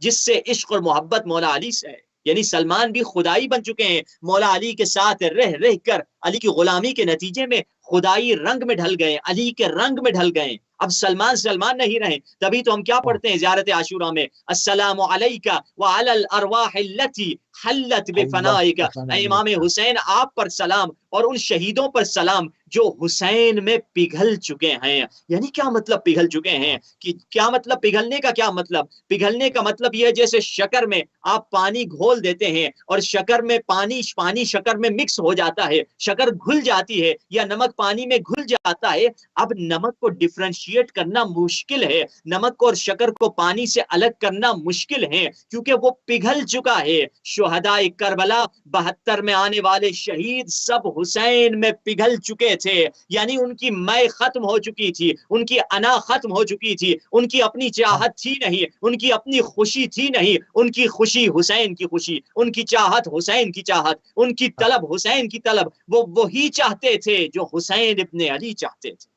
جس سے عشق اور محبت مولا علی سے ہے. یعنی سلمان بھی خدائی بن چکے ہیں، مولا علی کے ساتھ رہ کر علی کی غلامی کے نتیجے میں خدائی رنگ میں ڈھل گئے، علی کے رنگ میں ڈھل گئے. اب سلمان نہیں رہے. تبھی تو ہم کیا پڑھتے ہیں زیارت عاشورہ میں، السلام علیک وعلی الارواح التي حلت بفنائک. اے امام حسین آپ پر سلام اور ان شہیدوں پر سلام جو حسین میں پگھل چکے ہیں. یعنی کیا مطلب پگھل چکے ہیں؟ کہ کیا مطلب پگھلنے کا؟ کیا مطلب پگھلنے کا مطلب یہ ہے جیسے شکر میں آپ پانی گھول دیتے ہیں اور شکر میں پانی شکر میں مکس ہو جاتا ہے، شکر گھل جاتی ہے، یا نمک پانی میں گھل جاتا ہے. اب نمک کو ڈفرینشیٹ کرنا مشکل ہے، نمک اور شکر کو پانی سے الگ کرنا مشکل ہے کیونکہ وہ پگھل چکا ہے. شہدائے کربلا 72 میں آنے والے شہید سب حسین میں پگھل چکے تھے. یعنی ان کی میں ختم ہو چکی تھی، ان کی انا ختم ہو چکی تھی، ان کی اپنی چاہت تھی نہیں، ان کی اپنی خوشی تھی نہیں. ان کی خوشی حسین کی خوشی، ان کی چاہت حسین کی چاہت، ان کی طلب حسین کی طلب. وہ وہی چاہتے تھے جو حسین ابن علی چاہتے تھے،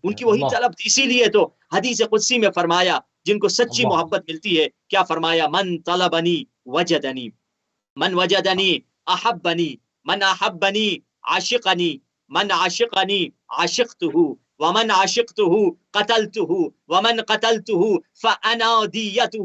ان کی وہی طلب. اسی لیے تو حدیث قدسی میں فرمایا جن کو سچی محبت ملتی ہے کیا فرمایا، من طلبنی وجدنی، من وجدنی احبنی، من احبنی عاشقنی، من عاشقنی عاشقتہ، ومن عاشقتہ قتلتہ، ومن قتلتہ فانا دیتہ.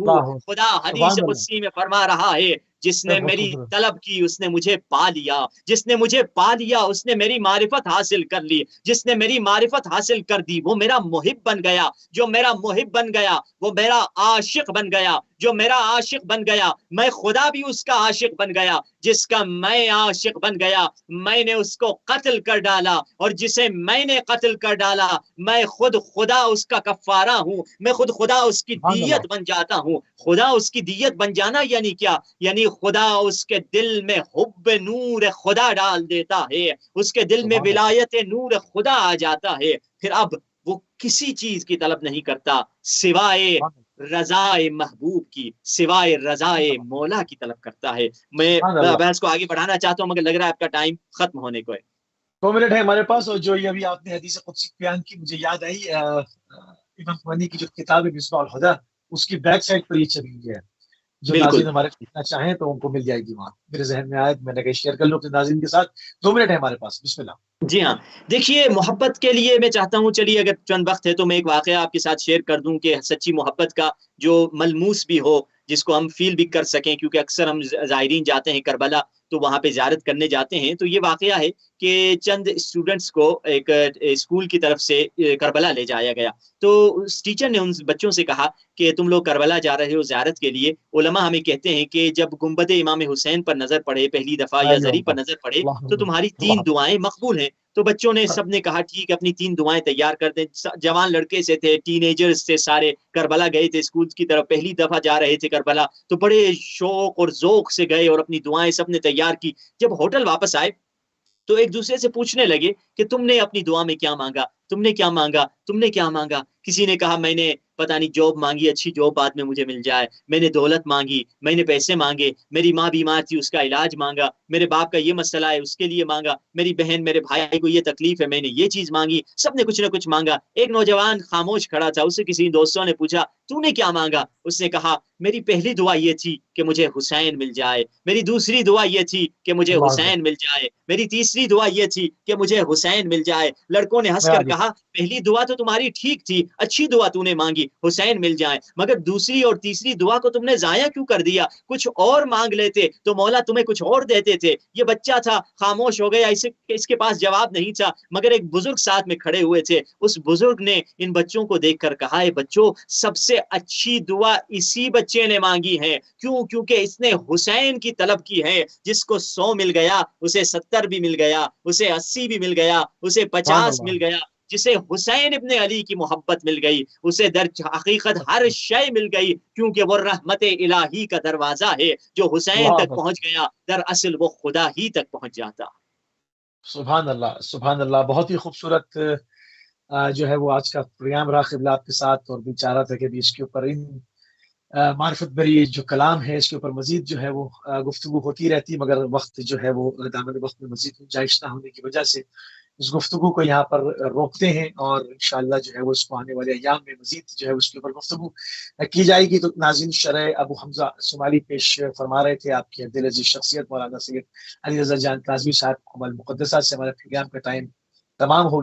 خدا حدیث قدسی میں فرما رہا ہے جس نے میری طلب کی اس نے مجھے پا لیا، جس نے مجھے پا لیا اس نے میری معرفت حاصل کر لی، جس نے میری معرفت حاصل کر دی وہ میرا محب بن گیا، جو میرا محب بن گیا وہ میرا عاشق بن گیا، جو میرا عاشق بن گیا میں خدا بھی اس کا عاشق بن گیا. جس کا میں عاشق بن گیا میں نے اس کو قتل کر ڈالا، اور جسے میں نے قتل کر ڈالا میں خود خدا اس کا کفارہ ہوں، میں خود خدا اس کی دیت بن جاتا ہوں. خدا اس کی دیت بن جانا یعنی کیا؟ یعنی خدا اس کے دل میں حب نور خدا ڈال دیتا ہے، اس کے دل میں ولایت نور خدا آ جاتا ہے. پھر اب وہ کسی چیز کی طلب نہیں کرتا سوائے رضائے محبوب کی، سوائے رضائے مولا کی طلب کرتا ہے. میں بحث کو آگے بڑھانا چاہتا ہوں مگر لگ رہا ہے آپ کا ٹائم ختم ہونے کو ہے. 2 منٹ ہے ہمارے پاس. اور جو یہ ابھی آپ نے حدیث قدسی بیان کی مجھے یاد آئی امام خمینی کی جو کتاب ہے مصباح الہدی اس کی بیک سائڈ پر یہ چلی ہوئی ہے. جو ناظرین ہمارے دیکھنا چاہیں تو ان کو مل جائے گی وہاں. میرے ذہن میں آیا میں نے کہا شیئر کر لوں اپنے ناظرین کے ساتھ. 2 منٹ ہے ہمارے پاس، بسم اللہ. جی ہاں دیکھیے محبت کے لیے میں چاہتا ہوں چلیے اگر چند وقت ہے تو میں ایک واقعہ آپ کے ساتھ شیئر کر دوں کہ سچی محبت کا جو ملموس بھی ہو، جس کو ہم فیل بھی کر سکیں، کیونکہ اکثر ہم زائرین جاتے ہیں کربلا تو وہاں پہ زیارت کرنے جاتے ہیں. تو یہ واقعہ ہے کہ چند اسٹوڈنٹس کو ایک اسکول کی طرف سے کربلا لے جایا گیا. تو اس ٹیچر نے ان بچوں سے کہا کہ تم لوگ کربلا جا رہے ہو زیارت کے لیے، علماء ہمیں کہتے ہیں کہ جب گنبد امام حسین پر نظر پڑے پہلی دفعہ یا زری پر نظر پڑے تو تمہاری 3 دعائیں مقبول ہیں. تو بچوں نے سب نے کہا ٹھیک ہے اپنی 3 دعائیں تیار کر دیں. جوان لڑکے سے تھے، ٹین ایجرز تھے، سارے کربلا گئے تھے اسکول کی طرف، پہلی دفعہ جا رہے تھے کربلا. تو بڑے شوق اور ذوق سے گئے اور اپنی دعائیں سب نے تیار کی. جب ہوٹل واپس آئے تو ایک دوسرے سے پوچھنے لگے کہ تم نے اپنی دعا میں کیا مانگا، تم نے کیا مانگا، تم نے کیا مانگا. کسی نے کہا میں نے پتہ نہیں جاب مانگی، اچھی جاب بعد میں مجھے مل جائے، میں نے دولت مانگی، میں نے پیسے مانگے، میری ماں بیمار تھی اس کا علاج مانگا، میرے باپ کا یہ مسئلہ ہے اس کے لیے مانگا، میری بہن میرے بھائی کو یہ تکلیف ہے میں نے یہ چیز مانگی. سب نے کچھ نہ کچھ مانگا. ایک نوجوان خاموش کھڑا تھا، اس سے کسی دوستوں نے پوچھا تو نے کیا مانگا؟ اس نے کہا میری پہلی دعا یہ تھی کہ مجھے حسین مل جائے، میری دوسری دعا یہ تھی کہ مجھے حسین مل جائے، میری تیسری دعا یہ تھی کہ مجھے حسین مل جائے. لڑکوں نے ہنس کر کہا پہلی دعا تو تمہاری ٹھیک تھی، اچھی دعا تو نے مانگی حسین مل جائے، مگر دوسری اور تیسری دعا کو تم نے ضائع کیوں کر دیا؟ کچھ اور مانگ لیتے تو مولا تمہیں کچھ اور دیتے تھے. یہ بچہ تھا خاموش ہو گیا، اس کے پاس جواب نہیں تھا، مگر ایک بزرگ ساتھ میں کھڑے ہوئے تھے. اس بزرگ نے ان بچوں کو دیکھ کر کہا اے بچوں سب سے اچھی دعا اسی بچے نے مانگی ہے. کیوں؟ کیونکہ اس نے حسین کی طلب کی ہے. جس کو 100 مل گیا اسے 70 بھی مل گیا، اسے 80 بھی مل گیا، اسے 50 مل گیا. جسے حسین ابن علی کی محبت مل گئی اسے در حقیقت ہر شے مل گئی، کیونکہ وہ رحمت الہی کا دروازہ ہے. جو حسین تک پہنچ گیا در اصل وہ خدا ہی تک پہنچ جاتا. سبحان اللہ سبحان اللہ. بہت ہی خوبصورت جو ہے وہ آج کا پروگرام رہا قبلہ آپ کے ساتھ. اور بھی چاہ رہا تھا کہ بھی اس کے اوپر ان معرفت بری جو کلام ہے اس کے اوپر مزید جو ہے وہ گفتگو ہوتی رہتی، مگر وقت جو ہے وہ دامن وقت میں مزید گنجائش نہ ہونے کی وجہ سے اس گفتگو کو یہاں پر روکتے ہیں، اور انشاءاللہ جو ہے وہ اس کو آنے والے ایام میں مزید جو ہے اس کے اوپر گفتگو کی جائے گی۔ تو ناظرین، شرح ابو حمزہ صومالی پیش فرما رہے تھے، آپ کی دل عزیز شخصیت مولانا سید علی رضا جان کاظمی صاحب کو المقدسات سے ہمارے پروگرام کا ٹائم تمام ہو گیا۔